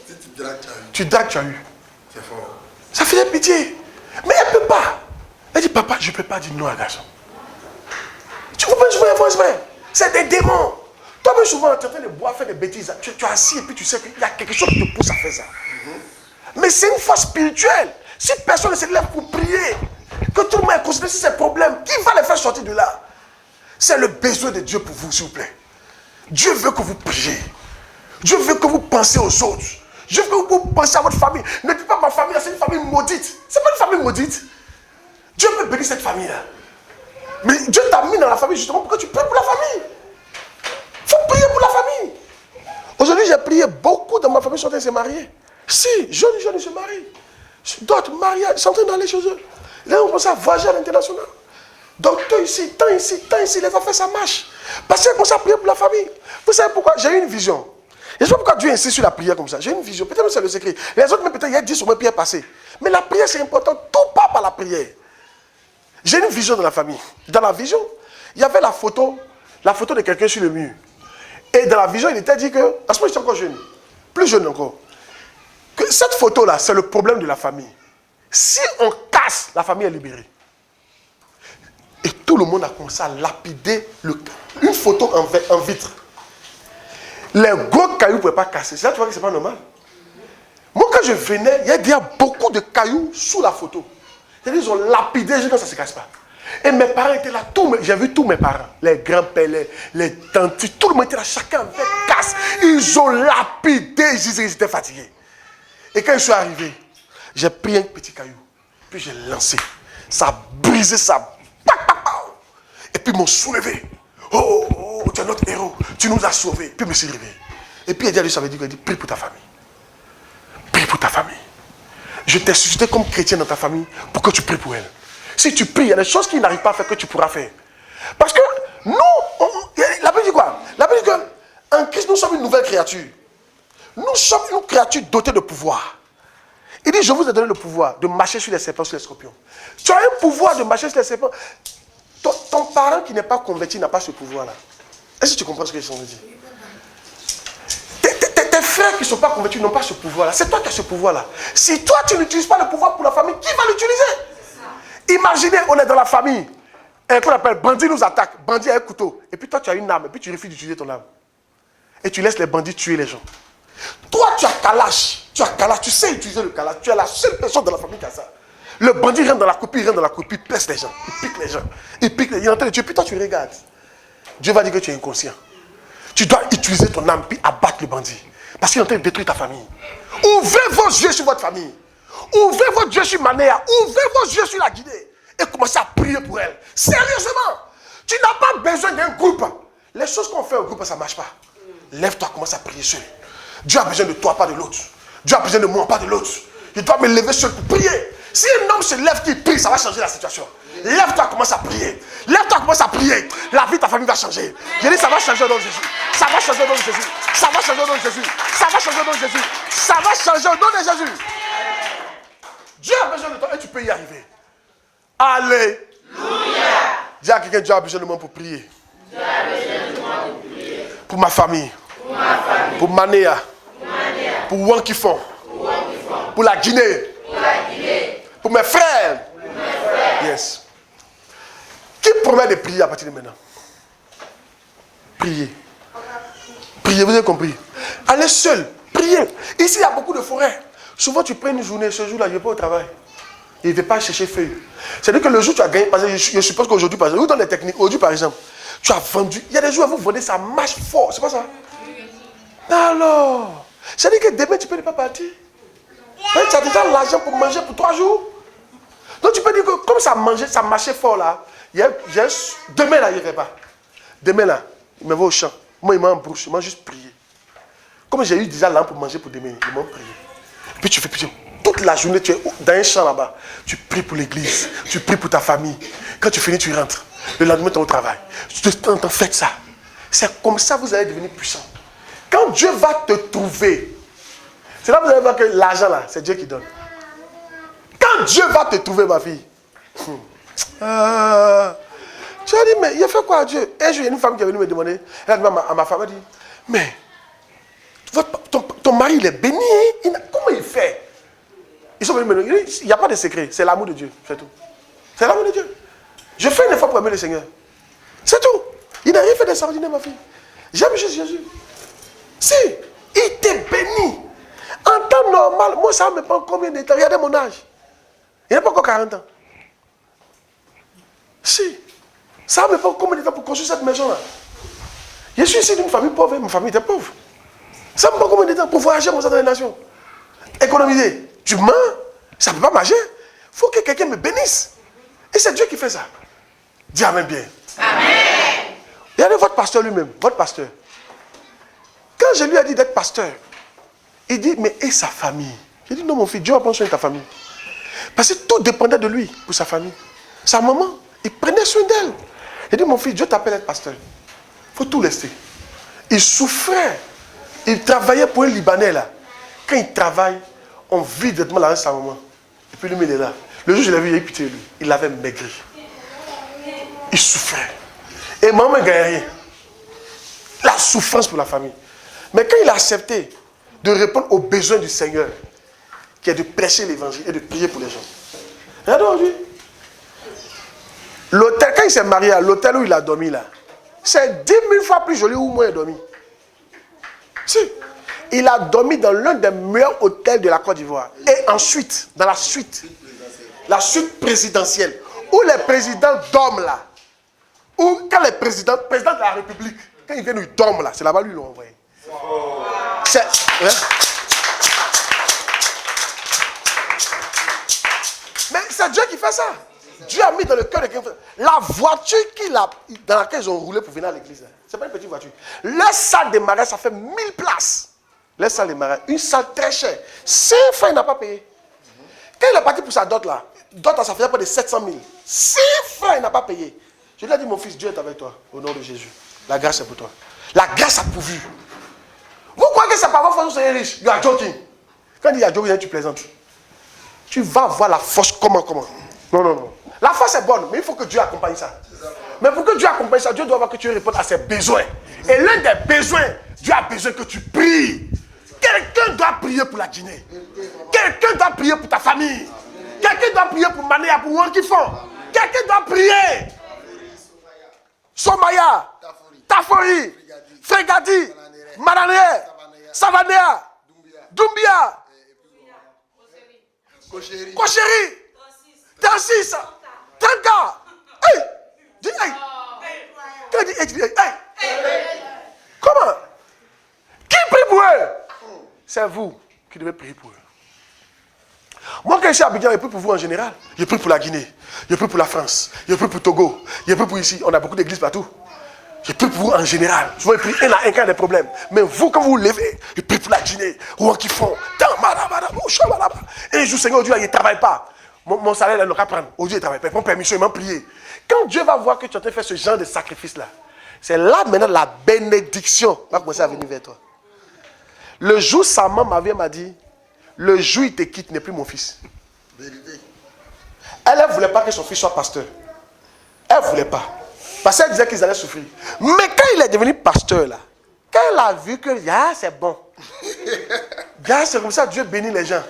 Si tu dragues, tu as eu. Tu dragues, tu as eu. C'est fort. Ça fait pitié. Mais elle ne peut pas. Elle dit, papa, je ne peux pas dire non à un garçon. Tu comprends, je veux faire exprès. C'est des démons. Toi-même, souvent, tu es en train de boire, faire des bêtises. Tu es assis et puis tu sais qu'il y a quelque chose qui te pousse à faire ça. Mais c'est une force spirituelle. Si personne ne se lève pour prier, que tout le monde ait considéré ses problèmes, qui va les faire sortir de là? C'est le besoin de Dieu pour vous, s'il vous plaît. Dieu veut que vous priez. Dieu veut que vous pensez aux autres. Dieu veut que vous pensez à votre famille. Ne dites pas ma famille, c'est une famille maudite. C'est pas une famille maudite. Dieu peut bénir cette famille-là. Mais Dieu t'a mis dans la famille justement pour que tu pries pour la famille. Il faut prier pour la famille. Aujourd'hui, j'ai prié beaucoup dans ma famille, sont en train de se marier. Si, jeunes, ils se marient. D'autres mariés, ils sont en train d'aller chez eux. Là, on commence à voyager à l'international. Docteur ici, tant ici, les affaires, ça marche. Parce qu'on commence à prier pour la famille. Vous savez pourquoi? J'ai eu une vision. Je ne sais pas pourquoi Dieu insiste sur la prière comme ça. J'ai une vision. Peut-être que c'est le secret. Les autres, même peut-être, il y a 10 sur ma prière passée. Mais la prière, c'est important. Tout part par la prière. J'ai une vision de la famille. Dans la vision, il y avait la photo de quelqu'un sur le mur. Et dans la vision, il était dit que, à ce moment, j'étais encore jeune, plus jeune encore, que cette photo-là, c'est le problème de la famille. Si on casse, la famille est libérée. Et tout le monde a commencé à lapider une photo en vitre. Les gros cailloux ne pouvaient pas casser. C'est là tu vois que ce n'est pas normal. Moi, quand je venais, il y a beaucoup de cailloux sous la photo. C'est-à-dire qu'ils ont lapidé, je dis non, ça ne se casse pas. Et mes parents étaient là, j'ai vu tous mes parents, les grands-pères, les tantes, tout le monde était là, chacun avec casse. Ils ont lapidé, ils étaient fatigués. Et quand je suis arrivé, j'ai pris un petit caillou, puis j'ai lancé. Ça a brisé, ça. Et puis ils m'ont soulevé. Oh, tu es notre héros, tu nous as sauvés. Puis je me suis réveillé. Et puis il a dit, ça veut dire, prie pour ta famille. Prie pour ta famille. Je t'ai suscité comme chrétien dans ta famille pour que tu pries pour elle. Si tu pries, il y a des choses qu'il n'arrive pas à faire que tu pourras faire. Parce que nous, la Bible dit quoi? La Bible dit qu'en Christ, nous sommes une nouvelle créature. Nous sommes une créature dotée de pouvoir. Il dit, je vous ai donné le pouvoir de marcher sur les serpents, sur les scorpions. Tu as un pouvoir de marcher sur les serpents. Ton parent qui n'est pas converti n'a pas ce pouvoir-là. Est-ce que tu comprends ce que je veux dire? Tes frères qui ne sont pas convertis n'ont pas ce pouvoir-là. C'est toi qui as ce pouvoir-là. Si toi, tu n'utilises pas le pouvoir pour la famille, qui va l'utiliser? Imaginez, on est dans la famille. Et qu'on appelle, bandit nous attaque. Bandit a un couteau. Et puis toi, tu as une arme. Et puis tu refuses d'utiliser ton arme. Et tu laisses les bandits tuer les gens. Toi, tu as Kalash. Tu sais utiliser le Kalash. Tu es la seule personne dans la famille qui a ça. Le bandit rentre dans la copie, il pèse les gens. Il pique les gens. Il est en train de tuer. Puis toi, tu regardes. Dieu va dire que tu es inconscient. Tu dois utiliser ton âme puis abattre le bandit. Parce qu'il est en train de détruire ta famille. Ouvrez vos yeux sur votre famille. Ouvrez vos yeux sur Manéa. Ouvrez vos yeux sur la Guinée. Et commencez à prier pour elle. Sérieusement. Tu n'as pas besoin d'un groupe. Les choses qu'on fait au groupe, ça ne marche pas. Lève-toi, commence à prier seul. Dieu a besoin de toi, pas de l'autre. Dieu a besoin de moi, pas de l'autre. Je dois me lever seul pour prier. Si un homme se lève qui prie, ça va changer la situation. Lève-toi, commence à prier. Lève-toi, commence à prier. La vie de ta famille va changer. Je dis, ça va changer au nom de Jésus. Ça va changer au nom de Jésus. Ça va changer au nom de Jésus. Ça va changer au nom de Jésus. Ça va changer au nom de Jésus. Dieu a besoin de toi et tu peux y arriver. Alléluia. Dis à quelqu'un, Dieu a besoin de moi pour prier. Dieu a besoin de moi pour prier. Pour ma famille. Pour Manéa. Pour Wankifon. Pour la Guinée. Pour mes frères. Yes. Qui promet de prier à partir de maintenant? Priez. Priez, vous avez compris. Allez seul, priez. Ici, il y a beaucoup de forêts. Souvent, tu prends une journée, ce jour-là, je ne vais pas au travail. Il ne veut pas chercher feuilles. C'est-à-dire que le jour où tu as gagné, parce que je suppose qu'aujourd'hui, par exemple, vous dans les techniques, aujourd'hui par exemple, tu as vendu. Il y a des jours où vous vendez, ça marche fort. C'est pas ça? Alors, c'est-à-dire que demain, tu ne peux pas partir. Tu as déjà l'argent pour manger pour 3 jours. Donc tu peux dire que comme ça marchait fort là, demain là, il ne fait pas. Demain là, il me va au champ. Moi, il m'embrouche, il m'a juste prié. Comme j'ai eu déjà l'argent pour manger pour demain, il m'a prié. Puis tu fais prier. Toute la journée, tu es dans un champ là-bas. Tu pries pour l'église, tu pries pour ta famille. Quand tu finis, tu rentres. Le lendemain, tu es au travail. Tu t'en fais ça. C'est comme ça que vous allez devenir puissant. Quand Dieu va te trouver, c'est là que vous allez voir que l'argent là, c'est Dieu qui donne. Quand Dieu va te trouver, ma fille, tu vas dire, mais il a fait quoi à Dieu? Un jour, il y a une femme qui est venue me demander, elle a demandé à ma femme, elle dit, mais ton mari, il est béni, hein? Comment il fait? Ils sont venus me dire, il n'y a pas de secret, c'est l'amour de Dieu, c'est tout. C'est l'amour de Dieu. Je fais un effort pour aimer le Seigneur. C'est tout. Il n'a rien fait d'extraordinaire, ma fille. J'aime juste Jésus. Si, il t'est béni. En temps normal, moi, ça me prend combien de temps? Regardez mon âge. Il n'a pas encore 40 ans. Si, ça me prend combien de temps pour construire cette maison-là? Je suis ici d'une famille pauvre, ma famille était pauvre. Ça me prend combien de temps pour voyager comme ça dans les nations? Économiser. Tu mens, ça ne peut pas marcher. Il faut que quelqu'un me bénisse. Et c'est Dieu qui fait ça. Dis Amen bien. Amen. Regardez votre pasteur lui-même, votre pasteur. Quand je lui ai dit d'être pasteur, il dit, mais et sa famille? J'ai dit, non mon fils, Dieu va prendre soin de ta famille. Parce que tout dépendait de lui pour sa famille. Sa maman, il prenait soin d'elle. Il dit, mon fils, Dieu t'appelle à être pasteur. Il faut tout laisser. Il souffrait. Il travaillait pour un Libanais là. Quand il travaille, on vit directement là avec sa maman. Et puis lui, il est là. Le jour où je l'ai vu, il a eu pitié de lui. Il avait maigri. Il souffrait. Et maman ne gagnait rien. La souffrance pour la famille. Mais quand il a accepté de répondre aux besoins du Seigneur, qui est de prêcher l'évangile et de prier pour les gens. Regardez aujourd'hui. L'hôtel, quand il s'est marié à l'hôtel où il a dormi là, c'est 10 000 fois plus joli où moi j'ai dormi. Si. Il a dormi dans l'un des meilleurs hôtels de la Côte d'Ivoire. Et ensuite, dans la suite présidentielle, où les présidents dorment là, ou quand les présidents de la République, quand ils viennent, ils dorment là, c'est là-bas lui ils l'ont envoyé. C'est... Hein? Mais c'est Dieu qui fait ça. Dieu a mis dans le cœur de quelqu'un. La voiture dans laquelle ils ont roulé pour venir à l'église, ce n'est pas une petite voiture. Leur salle de mariage, ça fait 1000 places. Leur salle de mariage, une salle très chère. 5 fois, il n'a pas payé. Quand il est parti pour sa dot là, ça faisait pas de 700 000. 5 fois, il n'a pas payé. Je lui ai dit, mon fils, Dieu est avec toi, au nom de Jésus. La grâce est pour toi. La grâce a pourvu. Vous croyez que c'est pas votre force que vous soyez riche? You are joking. Quand il y a joking, tu plaisantes. Tu vas voir la force comment. Non. La force est bonne, mais il faut que Dieu accompagne ça. Mais pour que Dieu accompagne ça, Dieu doit voir que tu réponds à ses besoins. Et l'un des besoins, Dieu a besoin que tu pries. Quelqu'un doit prier pour la Guinée. Quelqu'un doit prier pour ta famille. Quelqu'un doit prier pour Manéa, pour Wankifon. Quelqu'un doit prier. Somaya, Tafori, Fregadi, Manané, Savanea, Doumbia, Kocheri, Tansis, Tanka. Hey! Dis hey! Quand il dit hey! Comment? Qui prie pour eux? C'est vous qui devez prier pour eux. Moi, quand je suis à Abidjan, je prie pour vous en général. Je prie pour la Guinée, je prie pour la France, je prie pour Togo, je prie pour ici. On a beaucoup d'églises partout. Je prie pour vous en général. Souvent, je prie un à un quand il y a des problèmes. Mais vous, quand vous vous levez, je prie pour la Guinée, Ouankifon, et un jour, Seigneur, Dieu, il ne travaille pas. Mon salaire, il n'a qu'à prendre. Aujourd'hui, il ne travaille pas. Il prend permission, il m'a prié. Quand Dieu va voir que tu es en train de faire ce genre de sacrifice-là, c'est là maintenant la bénédiction va commencer à venir vers toi. Le jour où sa maman m'a dit, le jour où il te quitte, n'est plus mon fils. Elle ne voulait pas que son fils soit pasteur. Elle ne voulait pas. Parce qu'elle disait qu'ils allaient souffrir. Mais quand il est devenu pasteur, là, quand elle a vu que c'est bon. C'est comme ça, Dieu bénit les gens.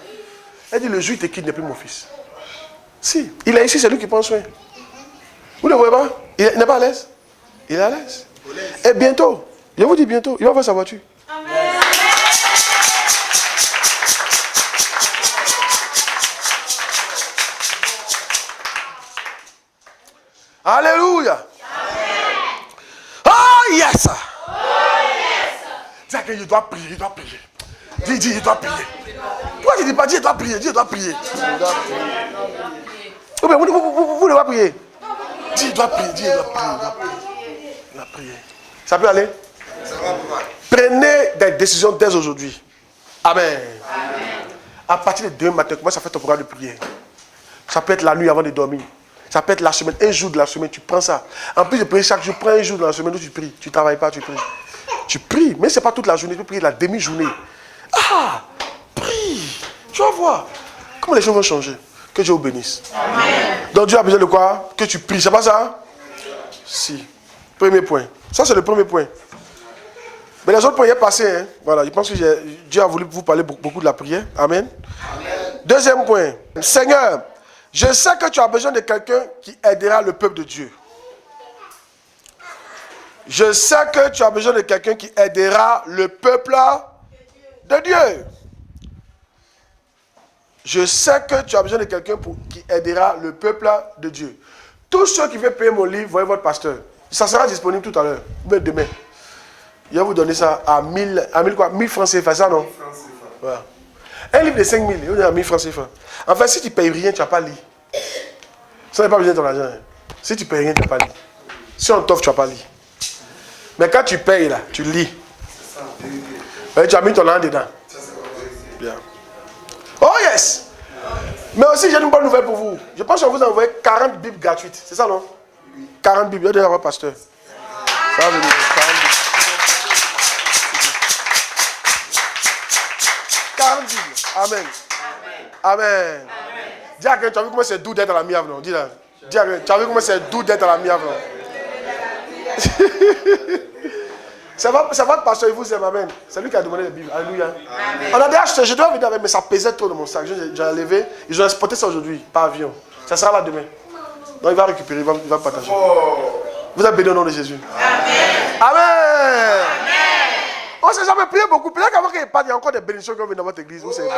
Elle dit, le jour où il te quitte, n'est plus mon fils. Si, il est ici, c'est lui qui prend soin. Vous ne le voyez pas? Il n'est pas à l'aise. Il est à l'aise. Et bientôt, Je vous dis bientôt, il va voir sa voiture. Amen. Alléluia. Oh yes. Dis à quelqu'un, il doit prier, il doit prier. Dis, il doit prier. Pourquoi tu ne dis pas, dis, il doit prier, dis, il doit prier. Ou bien, vous ne devez pas prier. Dis, il doit prier, dis, il doit prier, il doit prier. Ça peut aller? Prenez des décisions dès aujourd'hui. Amen. À partir de demain matin, commence à faire ton programme de prière. Ça peut être la nuit avant de dormir. Ça peut être la semaine, un jour de la semaine, tu prends ça. En plus de prier chaque jour, prends un jour de la semaine où tu pries. Tu ne travailles pas, tu pries. Tu pries, mais ce n'est pas toute la journée, tu peux prier la demi-journée. Ah, prie. Tu vas voir comment les choses vont changer. Que Dieu vous bénisse. Amen. Donc Dieu a besoin de quoi? Que tu pries, c'est pas ça? Si. Premier point. Ça c'est le premier point. Mais les autres points, il est passé. Hein? Voilà, je pense que Dieu a voulu vous parler beaucoup de la prière. Amen. Amen. Deuxième point. Seigneur, je sais que tu as besoin de quelqu'un qui aidera le peuple de Dieu. Je sais que tu as besoin de quelqu'un qui aidera le peuple de Dieu. Je sais que tu as besoin de quelqu'un qui aidera le peuple de Dieu. Tous ceux qui veulent payer mon livre, voyez votre pasteur. Ça sera disponible tout à l'heure, même demain. Il va vous donner ça à 1000 francs CFA, ça non? 1000 francs CFA. Voilà. Un livre de 5000, il va donner à 1000 francs CFA. En fait, si tu ne payes rien, tu n'as pas lu. Ça n'est pas besoin de ton argent. Si tu ne payes rien, tu n'as pas lu. Si on t'offre, tu n'as pas lu. Mais quand tu payes là, tu lis. Tu as mis ton argent dedans. Bien. Oh yes! Mais aussi, j'ai une bonne nouvelle pour vous. Je pense qu'on vous a envoyé 40 Bibles gratuites. C'est ça, non? 40 Bibles. Il y a un pasteur. Ça va venir. 40 Bibles. Amen. Amen. Dis à quelqu'un, tu as vu comment c'est doux d'être à la miave, non? Dis là. Dis à quelqu'un, tu as vu comment c'est doux d'être à la miave, non? Ça va, pasteur, il vous aime, amen. C'est lui qui a demandé la Bible. Alléluia. Amen. On a déjà acheté, je dois venir avec, mais ça pesait trop dans mon sac. J'ai enlevé. Ils ont exporté ça aujourd'hui, par avion. Ça sera là demain. Donc il va récupérer, il va partager. Vous êtes bénis au nom de Jésus. Amen. Amen. On ne s'est jamais prié beaucoup. Peut-être qu'avant qu'il parte, il y a encore des bénédictions qui viennent dans votre église. Vous savez pas.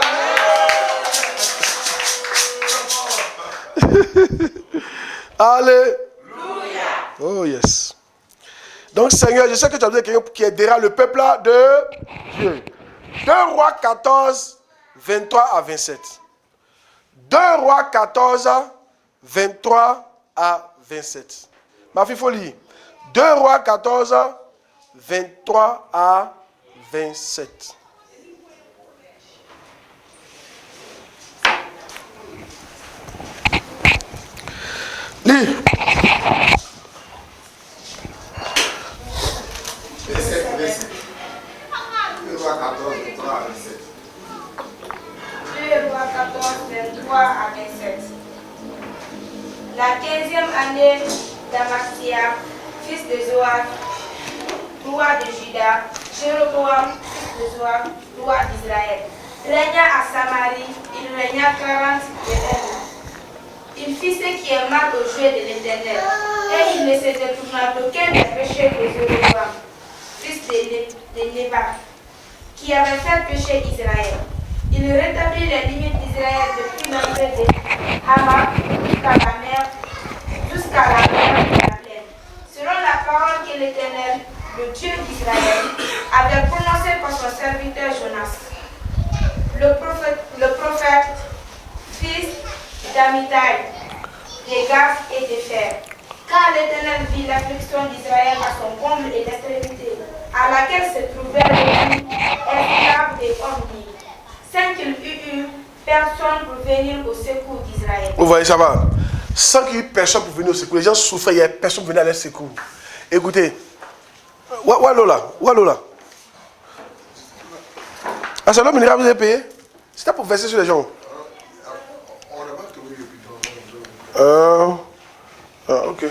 Alléluia. Oh yes. Donc Seigneur, je sais que tu as besoin de quelqu'un qui aidera le peuple de Dieu. 2 Rois 14, 23 à 27. 2 Rois 14, 23 à 27. Ma fille, il faut lire. 2 Rois 14, 23 à 27. Lis. La 15e année d'Amasia, fils de Zoar, roi de Juda, Jéroboam, fils de Zoar, roi d'Israël, régna à Samarie, il régna 41 ans. Il fit ce qui est mal aux yeux de l'Éternel, et il ne se détourna d'aucun des péchés de Jéroboam, fils de Nébat, qui avait fait pécher Israël. Il rétablit les limites d'Israël depuis l'entrée de Hama jusqu'à la mer de la plaine. Selon la parole que l'Éternel, le Dieu d'Israël, avait prononcée par son serviteur Jonas, le prophète, fils d'Amitai, de Gath et de Fer. Car l'Éternel vit l'affliction d'Israël à son comble et l'extrémité, à laquelle se trouvait le lit, esclave et homme libre, sans qu'il eût eu personne pour venir au secours d'Israël. Vous voyez, ça va. Sans qu'il y ait personne pour venir au secours. Les gens souffraient, il n'y avait personne pour venir à leur secours. Écoutez. Où Lola? Ah, c'est l'homme minéral que vous avez payé? C'était pour verser sur les gens. On n'a pas trouvé le bidon. Ok.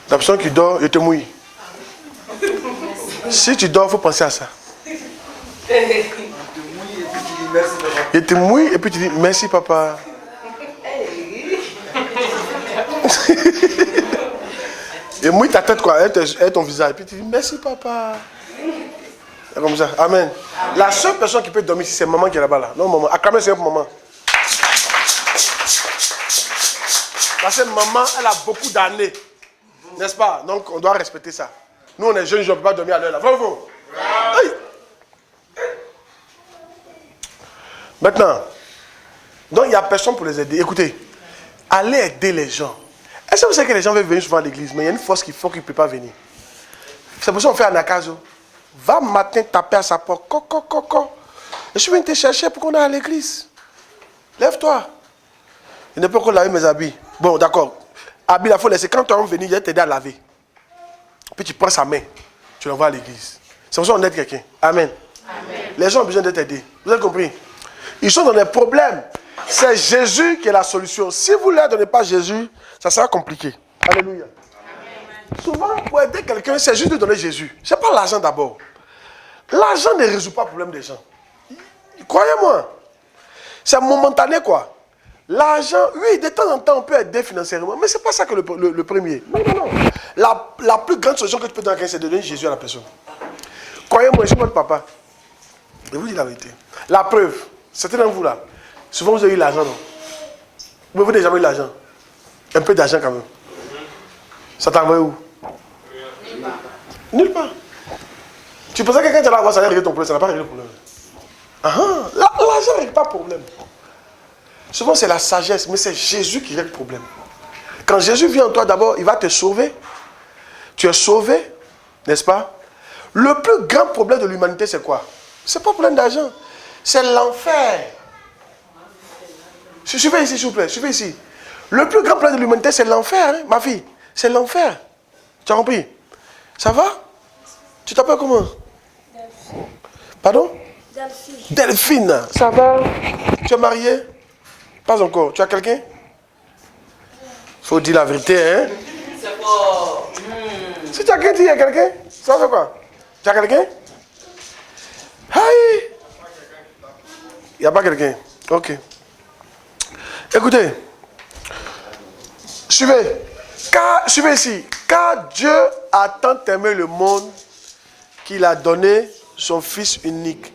La personne qui dort, il te mouille. Si tu dors, il faut penser à ça. Il te mouille et puis tu dis merci papa. Et mouille ta tête, quoi, et ton visage. Et puis tu dis, merci papa. Et comme ça, amen. La seule personne qui peut dormir ici, c'est maman qui est là-bas. Là. Non, maman. Acclamez le Seigneur pour maman. Parce que maman, elle a beaucoup d'années. N'est-ce pas? Donc on doit respecter ça. Nous, on est jeunes, je ne peux pas dormir à l'heure là. Bravo. Maintenant, donc il n'y a personne pour les aider. Écoutez, allez aider les gens. Est-ce que vous savez que les gens veulent venir souvent à l'église, mais il y a une force qu'il faut qu'ils ne peuvent pas venir. C'est pour ça qu'on fait un Nakazo. Va matin taper à sa porte. Coco. Je suis venu te chercher pour qu'on aille à l'église. Lève-toi. Je n'ai pas encore lavé mes habits. Bon, d'accord. Habits, il faut laisser. Quand tu vas venir, il va t'aider à laver. Puis tu prends sa main. Tu l'envoies à l'église. C'est pour ça qu'on aide quelqu'un. Amen. Les gens ont besoin d'être aidés. Vous avez compris? Ils sont dans des problèmes. C'est Jésus qui est la solution. Si vous ne leur donnez pas Jésus, ça sera compliqué. Alléluia. Amen. Souvent, pour aider quelqu'un, c'est juste de donner Jésus. Ce n'est pas l'argent d'abord. L'argent ne résout pas le problème des gens. Croyez-moi. C'est momentané, quoi. L'argent, oui, de temps en temps, on peut aider financièrement, mais ce n'est pas ça que le premier. Non. La plus grande solution que tu peux donner, c'est de donner Jésus à la personne. Croyez-moi, je suis votre papa. Je vous dis la vérité. La preuve, certains d'entre vous là, souvent vous avez eu l'argent, non? Vous n'avez jamais eu l'argent. Un peu d'argent quand même. Ça t'a envoyé où? Nulle part. Tu pensais que quelqu'un allait avoir ça, allait régler ton problème, ça n'a pas réglé le problème. L'argent ne règle pas le problème. Souvent c'est la sagesse, mais c'est Jésus qui règle le problème. Quand Jésus vient en toi d'abord, il va te sauver. Tu es sauvé, n'est-ce pas? Le plus grand problème de l'humanité, c'est quoi? Ce n'est pas le problème d'argent. C'est l'enfer. Suivez ici, s'il vous plaît. Suivez ici. Le plus grand problème de l'humanité, c'est l'enfer, hein, ma fille. C'est l'enfer. Tu as compris? Ça va? Tu t'appelles comment? Delphine. Pardon? Delphine. Delphine. Ça va? Tu es mariée? Pas encore. Tu as quelqu'un? Faut dire la vérité, hein? C'est fort. Si tu as quelqu'un, il y a quelqu'un? Ça fait quoi? Tu as quelqu'un? Aïe! Il n'y a pas quelqu'un. Ok. Écoutez. Suivez ici. Car Dieu a tant aimé le monde qu'il a donné son Fils unique,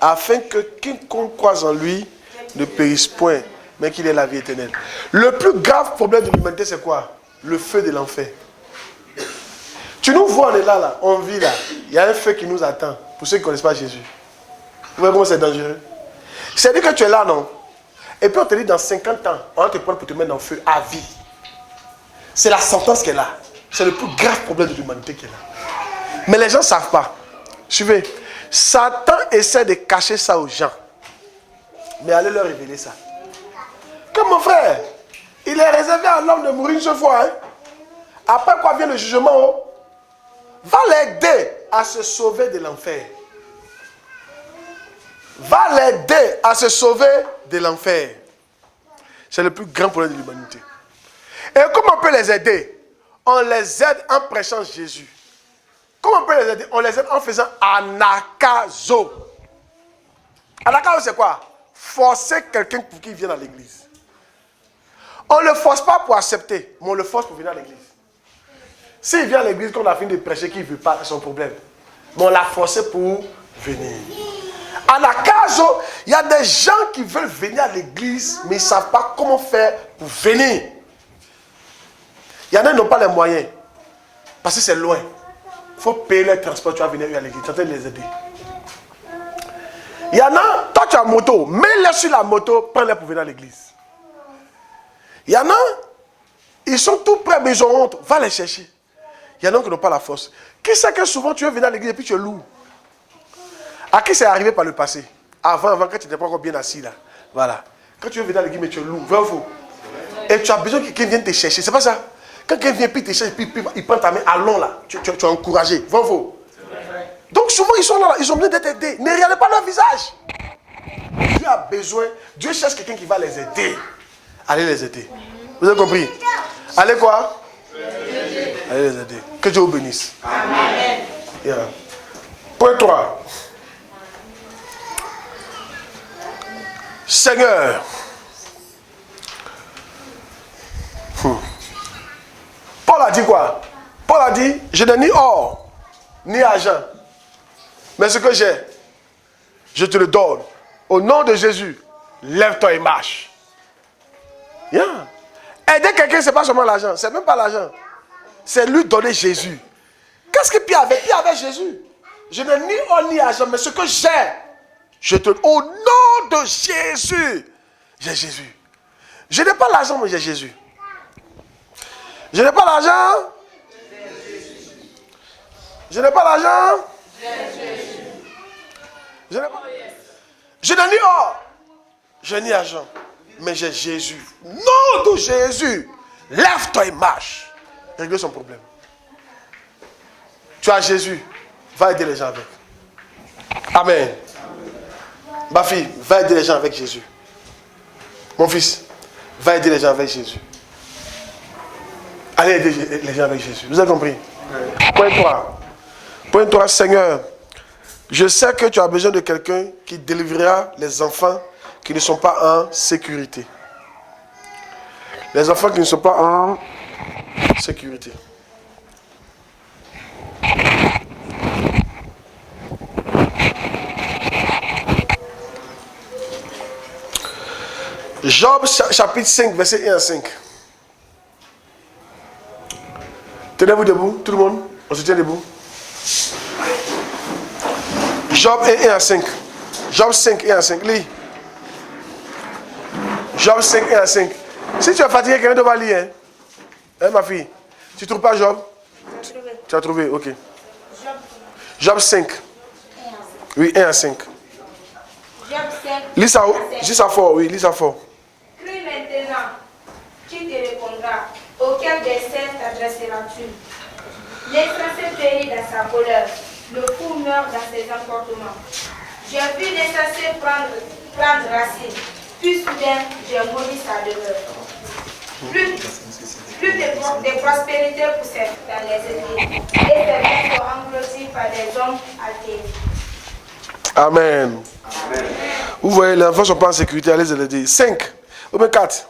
afin que quiconque croise en lui ne périsse point, mais qu'il ait la vie éternelle. Le plus grave problème de l'humanité, c'est quoi? Le feu de l'enfer. Tu nous vois, on est là, on vit là. Il y a un feu qui nous attend, pour ceux qui ne connaissent pas Jésus. Vous voyez comment c'est dangereux? C'est-à-dire que tu es là, non? Et puis on te dit, dans 50 ans, on va te prendre pour te mettre dans le feu à vie. C'est la sentence qui est là. C'est le plus grave problème de l'humanité qui est là. Mais les gens ne savent pas. Suivez. Satan essaie de cacher ça aux gens. Mais allez leur révéler ça. Comme mon frère, il est réservé à l'homme de mourir une seule fois. Hein? Après quoi vient le jugement? Oh? Va l'aider à se sauver de l'enfer. Va l'aider à se sauver de l'enfer. C'est le plus grand problème de l'humanité. Et comment on peut les aider? On les aide en prêchant Jésus. Comment on peut les aider? On les aide en faisant anakazo. Anakazo, c'est quoi? Forcer quelqu'un pour qu'il vienne à l'église. On ne le force pas pour accepter, mais on le force pour venir à l'église. S'il vient à l'église, quand on a fini de prêcher, qu'il ne veut pas, c'est son problème. Mais on l'a forcé pour venir. Anakazo, il y a des gens qui veulent venir à l'église, mais ils ne savent pas comment faire pour venir. Il y en a qui n'ont pas les moyens. Parce que c'est loin. Il faut payer le transport, tu vas venir à l'église. Tu es en train de les aider. Il y en a, toi tu as une moto, mets-les sur la moto, prends-les pour venir à l'église. Il y en a, ils sont tout prêts, mais ils ont honte. Va les chercher. Il y en a qui n'ont pas la force. Qui sait que souvent tu veux venir à l'église et puis tu es lourd? À qui c'est arrivé par le passé? Avant, quand tu n'étais pas encore bien assis là. Voilà. Quand tu veux venir à l'église, mais tu es lourd. Vrai ou faux? Et tu as besoin que quelqu'un vienne te chercher. C'est pas ça? Quand quelqu'un vient, puis te cherche, puis il prend ta main, allons là. Tu es encouragé. Vrai ou faux? Donc souvent ils sont là, ils ont besoin d'être aidés. Ne regardez pas leur visage. Dieu a besoin, Dieu cherche quelqu'un qui va les aider. Allez les aider. Vous avez compris? Allez quoi? Allez les aider. Que Dieu vous bénisse. Amen. Yeah. Point 3. Seigneur. Paul a dit quoi? Paul a dit, je n'ai ni or, ni argent. Mais ce que j'ai, je te le donne. Au nom de Jésus, lève-toi et marche. Yeah. Aider quelqu'un, ce n'est pas seulement l'argent. Ce n'est même pas l'argent. C'est lui donner Jésus. Qu'est-ce que Pierre avait? Pierre avait Jésus. Je n'ai ni or ni argent, mais ce que j'ai, je te... Au nom de Jésus, j'ai Jésus. Je n'ai pas l'argent, mais j'ai Jésus. Je n'ai pas l'argent. Je n'ai pas l'argent. Je n'ai ni or. Je n'ai ni argent. Mais j'ai Jésus. Nom de Jésus. Lève-toi et marche. Règle son problème. Tu as Jésus. Va aider les gens avec. Amen. Ma fille, va aider les gens avec Jésus. Mon fils, va aider les gens avec Jésus. Allez aider les gens avec Jésus. Vous avez compris? Point 3. Point 3, Seigneur, je sais que tu as besoin de quelqu'un qui délivrera les enfants qui ne sont pas en sécurité. Les enfants qui ne sont pas en sécurité. Job chapitre 5, verset 1 à 5. Tenez-vous debout, tout le monde. On se tient debout. Job 1 à 5. Job 5, 1 à 5. Lis. Job 5, 1 à 5. Si tu es fatigué, quelqu'un doit lire. Hein, ma fille? Tu ne trouves pas Job? Tu as trouvé, ok. Job 5. Oui, 1 à 5. Job 5. Lis ça fort, oui, lis ça fort. Crie maintenant, qui te répondra? Auquel des saints t'adresseras-tu? L'insensé périt dans sa colère, le fou meurt dans ses emportements. J'ai vu l'insensé prendre racine, puis soudain j'ai maudit sa demeure. Plus de prospérité poussait dans les ennemis, et ses biens sont engloutis par des hommes altérés. Amen. Amen. Vous voyez, les enfants ne sont pas en sécurité, allez le dire. 5, ou bien 4.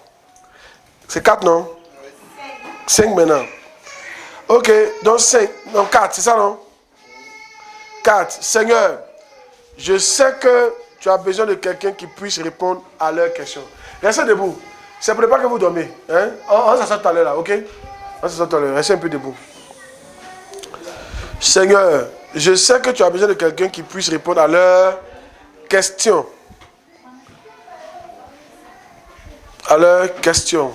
C'est 4, non? 5 maintenant. Ok, donc 5, non 4, c'est ça, non? 4. Seigneur, je sais que tu as besoin de quelqu'un qui puisse répondre à leurs questions. Restez debout. C'est pour ne pas que vous dormez. Hein? On s'assoit tout à l'heure là, ok? On s'assoit tout à l'heure. Restez un peu debout. Seigneur, je sais que tu as besoin de quelqu'un qui puisse répondre à leurs questions. À leurs questions.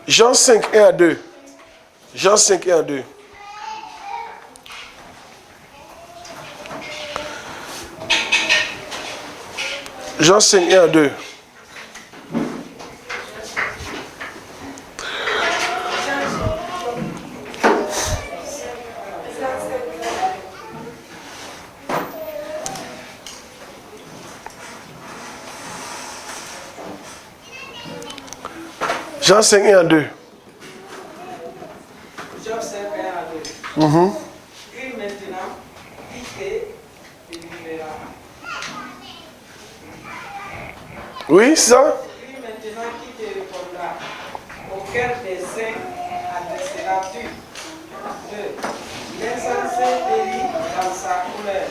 Jean 5, 1 à 2. Jean 5, 1 à 2. Jean 5, 1 à 2. Jean 5, 1 à 2. Job 5, 1 à 2. Crie maintenant, qui te délivrera. Oui, c'est ça? Crie maintenant, qui te répondra. Auquel des saints adresseras-tu? 2. L'insensé périt dans sa colère,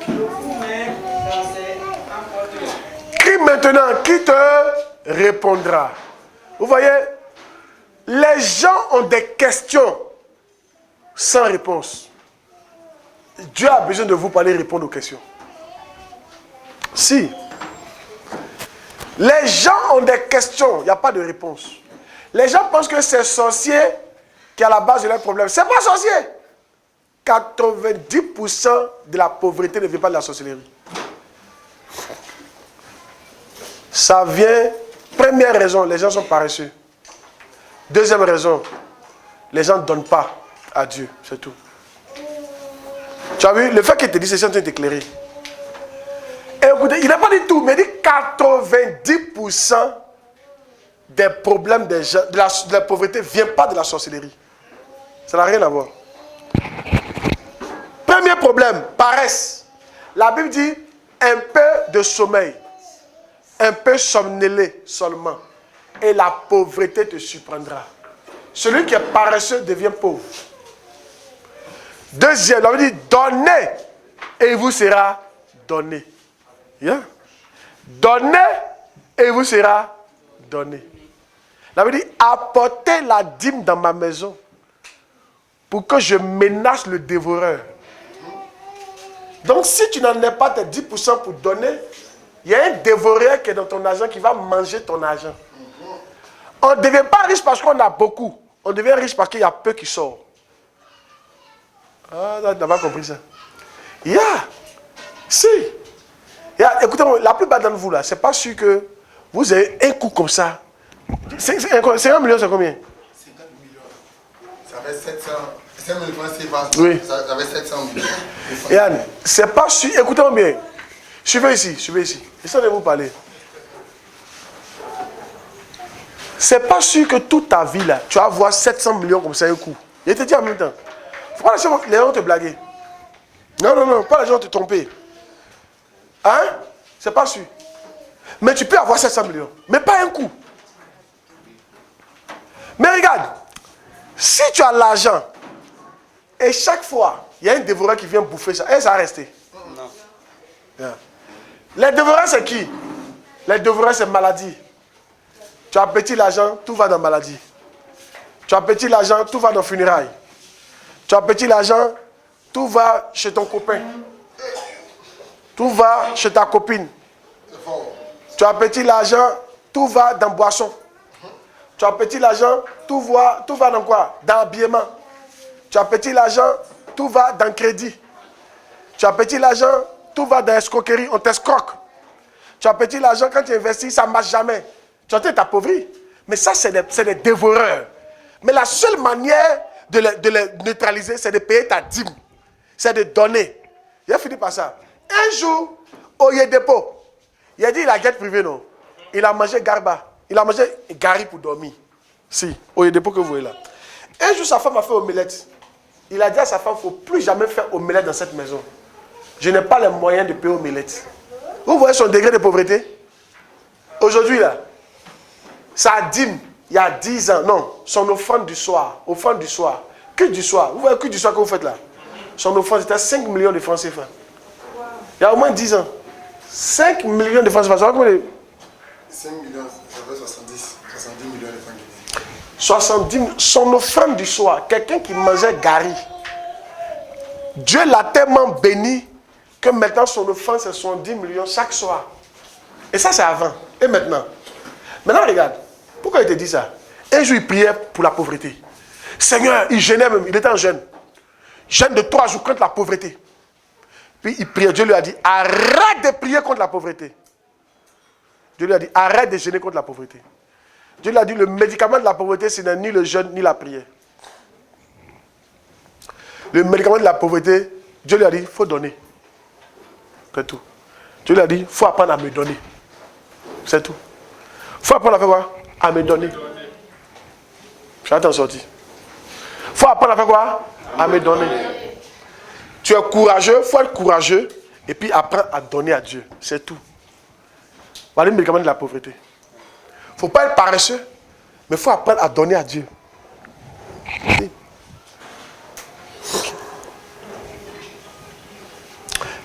le fou même dans ses emportements. Crie maintenant, qui te répondra? Vous voyez, les gens ont des questions sans réponse. Dieu a besoin de vous pour aller répondre aux questions. Si. Les gens ont des questions, il n'y a pas de réponse. Les gens pensent que c'est sorcier qui est à la base de leur problème. Ce n'est pas sorcier. 90% de la pauvreté ne vient pas de la sorcellerie. Ça vient... Première raison, les gens sont paresseux. Deuxième raison, les gens ne donnent pas à Dieu, c'est tout. Tu as vu, le fait qu'il te dit, c'est en train de t'éclairer. Et écoutez, il n'a pas dit tout, mais il dit 90% des problèmes des gens, de la pauvreté ne vient pas de la sorcellerie. Ça n'a rien à voir. Premier problème, paresse. La Bible dit un peu de sommeil. Un peu somnolé seulement. Et la pauvreté te surprendra. celui qui est paresseux devient pauvre. Deuxième, on dit donnez et il vous sera donné. Yeah. Donnez et il vous sera donné. On dit apportez la dîme dans ma maison pour que je menace le dévoreur. Donc si tu n'en as pas tes 10% pour donner, il y a un dévoreur qui est dans ton argent qui va manger ton argent. On ne devient pas riche parce qu'on a beaucoup. On devient riche parce qu'il y a peu qui sort. Ah, tu n'as pas compris ça. Si. Écoutez, la plupart d'entre vous là, c'est pas sûr que vous avez un coup comme ça. 50 millions, c'est combien? 50 millions. Ça fait 700. 5 000 francs, c'est pas. Oui. Ça fait 700 millions. Yann, c'est pas sûr. Écoutez-moi bien. Suivez ici. Laissez-moi vous parler. C'est pas sûr que toute ta vie là, tu vas avoir 700 millions comme ça un coup. Je te dis en même temps. Faut pas laisser les gens te blaguer. Non, pas les gens te tromper. Hein? C'est pas sûr. Mais tu peux avoir 700 millions. Mais pas un coup. Mais regarde, si tu as l'argent, et chaque fois, il y a un dévoreur qui vient bouffer ça, et ça va rester. Non. Yeah. Les dévoreurs, c'est qui? Les dévoreurs, c'est maladie. Tu as petit l'argent, tout va dans maladie. Tu as petit l'argent, tout va dans funérailles. Tu as petit l'argent, tout va chez ton copain. Tout va chez ta copine. Tu as petit l'argent, tout va dans boisson. Tu as petit l'argent, tout va dans quoi? Dans habillement. Tu as petit l'argent, tout va dans crédit. Tu as petit l'argent, tout va dans escroquerie, on t'escroque. Tu as petit l'argent, quand tu investis, ça ne marche jamais. Tu as t'appauvrir. Mais ça, c'est des dévoreurs. Mais la seule manière de les neutraliser, c'est de payer ta dîme. C'est de donner. Il a fini par ça. Un jour, au Yedepo, il a dit, il a guette privée, non? Il a mangé garba. Il a mangé gari pour dormir. Si, au Yedepo que vous voyez là. Un jour, sa femme a fait omelette. Il a dit à sa femme, il ne faut plus jamais faire omelette dans cette maison. Je n'ai pas les moyens de payer omelette. Vous voyez son degré de pauvreté? Aujourd'hui, là, sa dîme, il y a 10 ans, non, son offrande du soir, que du soir. Vous voyez que du soir que vous faites là? Son offrande, c'était 5 millions de francs CFA. Il y a au moins 10 ans. 5 millions de francs CFA. 5 millions, ça fait 70 millions de francs. 70, son offrande du soir, quelqu'un qui mangeait gari. Dieu l'a tellement béni que maintenant son offrande c'est 70 millions chaque soir. Et ça c'est avant. Et maintenant? Maintenant regarde, pourquoi il te dit ça? Un jour il priait pour la pauvreté. Seigneur, il jeûnait même, il était en jeûne. Jeûne de 3 jours contre la pauvreté. Puis il priait, Dieu lui a dit, arrête de prier contre la pauvreté. Dieu lui a dit, arrête de jeûner contre la pauvreté. Dieu lui a dit, le médicament de la pauvreté, ce n'est ni le jeûne, ni la prière. Le médicament de la pauvreté, Dieu lui a dit, il faut donner. C'est tout. Dieu lui a dit, il faut apprendre à me donner. C'est tout. Il faut apprendre à faire quoi? À me donner. Je vais t'en sortir. Il faut apprendre à faire quoi? À me donner. Tu es courageux, il faut être courageux, et puis apprendre à donner à Dieu. C'est tout. Voilà le médicament de la pauvreté. Il ne faut pas être paresseux, mais il faut apprendre à donner à Dieu. Okay.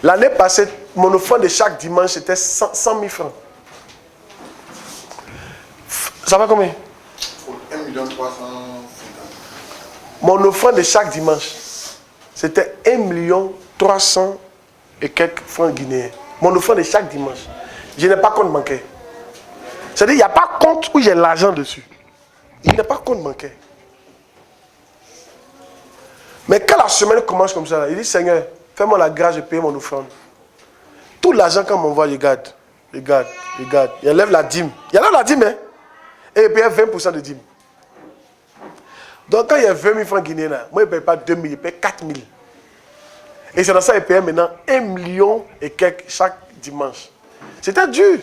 L'année passée, mon offrande de chaque dimanche, c'était 100 000 francs. Ça va combien? 1 300 000. Mon offrande de chaque dimanche, c'était 1 300 et quelques francs guinéens. Mon offrande de chaque dimanche. Je n'ai pas compte bancaire. C'est-à-dire, il n'y a pas compte où j'ai l'argent dessus. Il n'y a pas compte bancaire. Mais quand la semaine commence comme ça, il dit, Seigneur, fais-moi la grâce de payer mon offrande. Tout l'argent qu'on m'envoie, je garde. Il enlève la dîme. Il enlève la dîme, hein. Et il paye 20% de dîme. Donc quand il y a 20 000 francs guinéens, là, moi je ne paye pas 2 000, je paye 4 000. Et c'est dans ça qu'il paye maintenant 1 million et quelques chaque dimanche. C'était dur.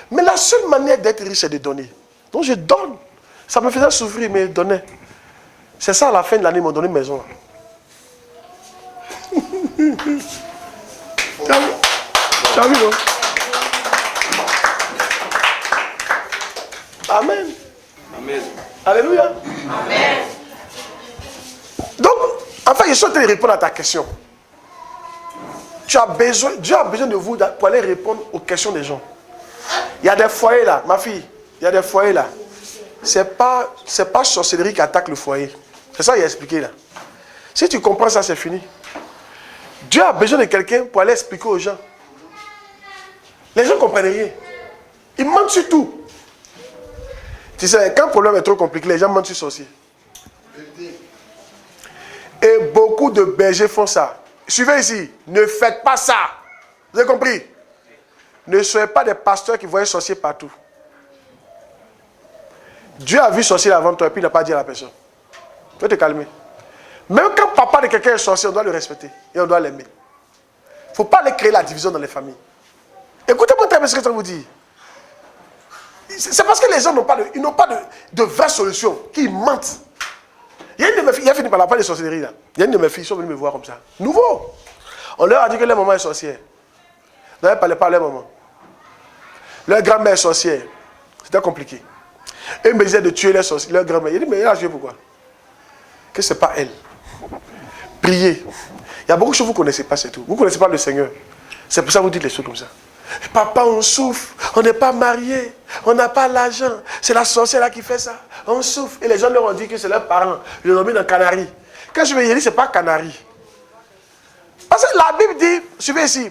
Mais la seule manière d'être riche, c'est de donner. Donc je donne. Ça me faisait souffrir, mais je donnais. C'est ça, à la fin de l'année, ils m'ont donné une maison. Tu as vu, non? Amen. Amen. Alléluia. Amen. Donc, enfin, je suis en train de répondre à ta question. Dieu a besoin de vous pour aller répondre aux questions des gens. Il y a des foyers là, ma fille, il y a des foyers là. C'est pas sorcellerie qui attaque le foyer. C'est ça qu'il a expliqué là. Si tu comprends ça, c'est fini. Dieu a besoin de quelqu'un pour aller expliquer aux gens. Les gens ne comprennent rien. Ils mentent sur tout. Tu sais, quand le problème est trop compliqué, les gens mentent sur sorcier. Et beaucoup de bergers font ça. Suivez ici. Ne faites pas ça. Vous avez compris? Ne soyez pas des pasteurs qui voient sorcier partout. Dieu a vu sorcier avant toi et puis il n'a pas dit à la personne. Tu peux te calmer. Même quand papa de quelqu'un est sorcier, on doit le respecter et on doit l'aimer. Il ne faut pas aller créer la division dans les familles. Écoutez-moi très bien ce que je vous dis. C'est parce que les gens n'ont pas de vraie solution, qu'ils mentent. Il y a une de mes filles, il a fini par la part de sorcellerie là. Il y a une de mes filles qui sont venues me voir comme ça. Nouveau. On leur a dit que leur maman est sorcière. On n'avait parlé pas à leur maman. Leur grand-mère est sorcière. C'était compliqué. Et ils me disaient de tuer leur grand-mère. Il dit, mais elle a tué pourquoi? Que ce n'est pas elle. Priez. Il y a beaucoup de choses que vous ne connaissez pas, c'est tout. Vous ne connaissez pas le Seigneur. C'est pour ça que vous dites les choses comme ça. Papa, on souffre, on n'est pas mariés, on n'a pas l'argent. C'est la sorcière là qui fait ça. On souffre. Et les gens leur ont dit que c'est leurs parents. Ils l'ont mis dans Canaries. Quand je vais y aller, ce n'est pas Canaries. Parce que la Bible dit, suivez ici,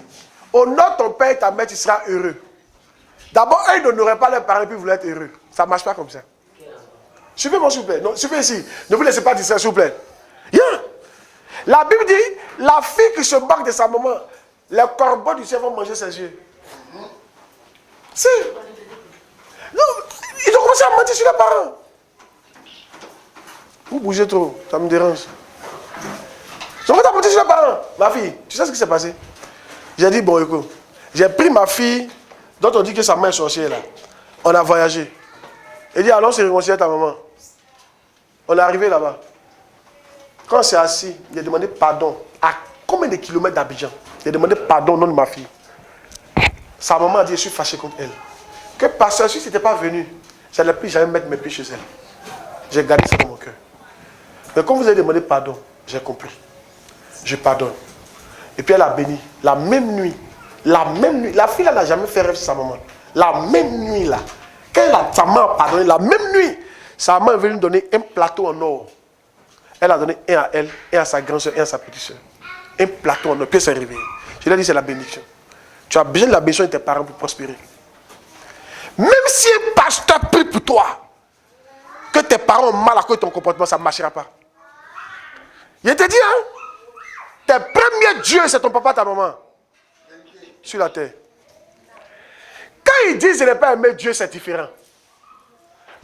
honore ton père et ta mère, tu seras heureux. D'abord, eux, ils n'honoraient pas leurs parents et puis ils voulaient être heureux. Ça ne marche pas comme ça. Suivez-moi, s'il vous plaît. Non, suivez ici. Ne vous laissez pas distraire, s'il vous plaît. Yeah. La Bible dit, la fille qui se moque de sa maman, les corbeaux du ciel vont manger ses yeux. Si. Non, ils ont commencé à mentir sur les parents. Vous bougez trop, ça me dérange. Ils ont commencé à mentir sur les parents. Ma fille, tu sais ce qui s'est passé? J'ai dit, bon, écoute, j'ai pris ma fille, dont on dit que sa mère est sorcière là. On a voyagé. Il dit, allons se réconcilier avec ta maman. On est arrivé là-bas. Quand on s'est assis, il a demandé pardon. À combien de kilomètres d'Abidjan? Il a demandé pardon au nom de ma fille. Sa maman a dit, je suis fâché contre elle. Que parce que si ce n'était pas venu, je n'allais plus jamais mettre mes pieds chez elle. J'ai gardé ça dans mon cœur. Mais quand vous avez demandé pardon, j'ai compris. Je pardonne. Et puis elle a béni. La même nuit, la fille n'a jamais fait rêve sur sa maman. La même nuit là, quand sa maman a pardonné, la même nuit, sa maman est venue donner un plateau en or. Elle a donné un à elle, un à sa grande soeur, un à sa petite soeur. Un plateau en or, puis elle s'est réveillée. Je lui ai dit, c'est la bénédiction. Tu as besoin de la bénédiction de tes parents pour prospérer. Même si un pasteur prie pour toi, que tes parents ont mal à cause de ton comportement, ça ne marchera pas. Je te dis, hein, tes premiers dieux, c'est ton papa, ta maman. Sur la terre. Quand ils disent, je n'ai pas aimé Dieu, c'est différent.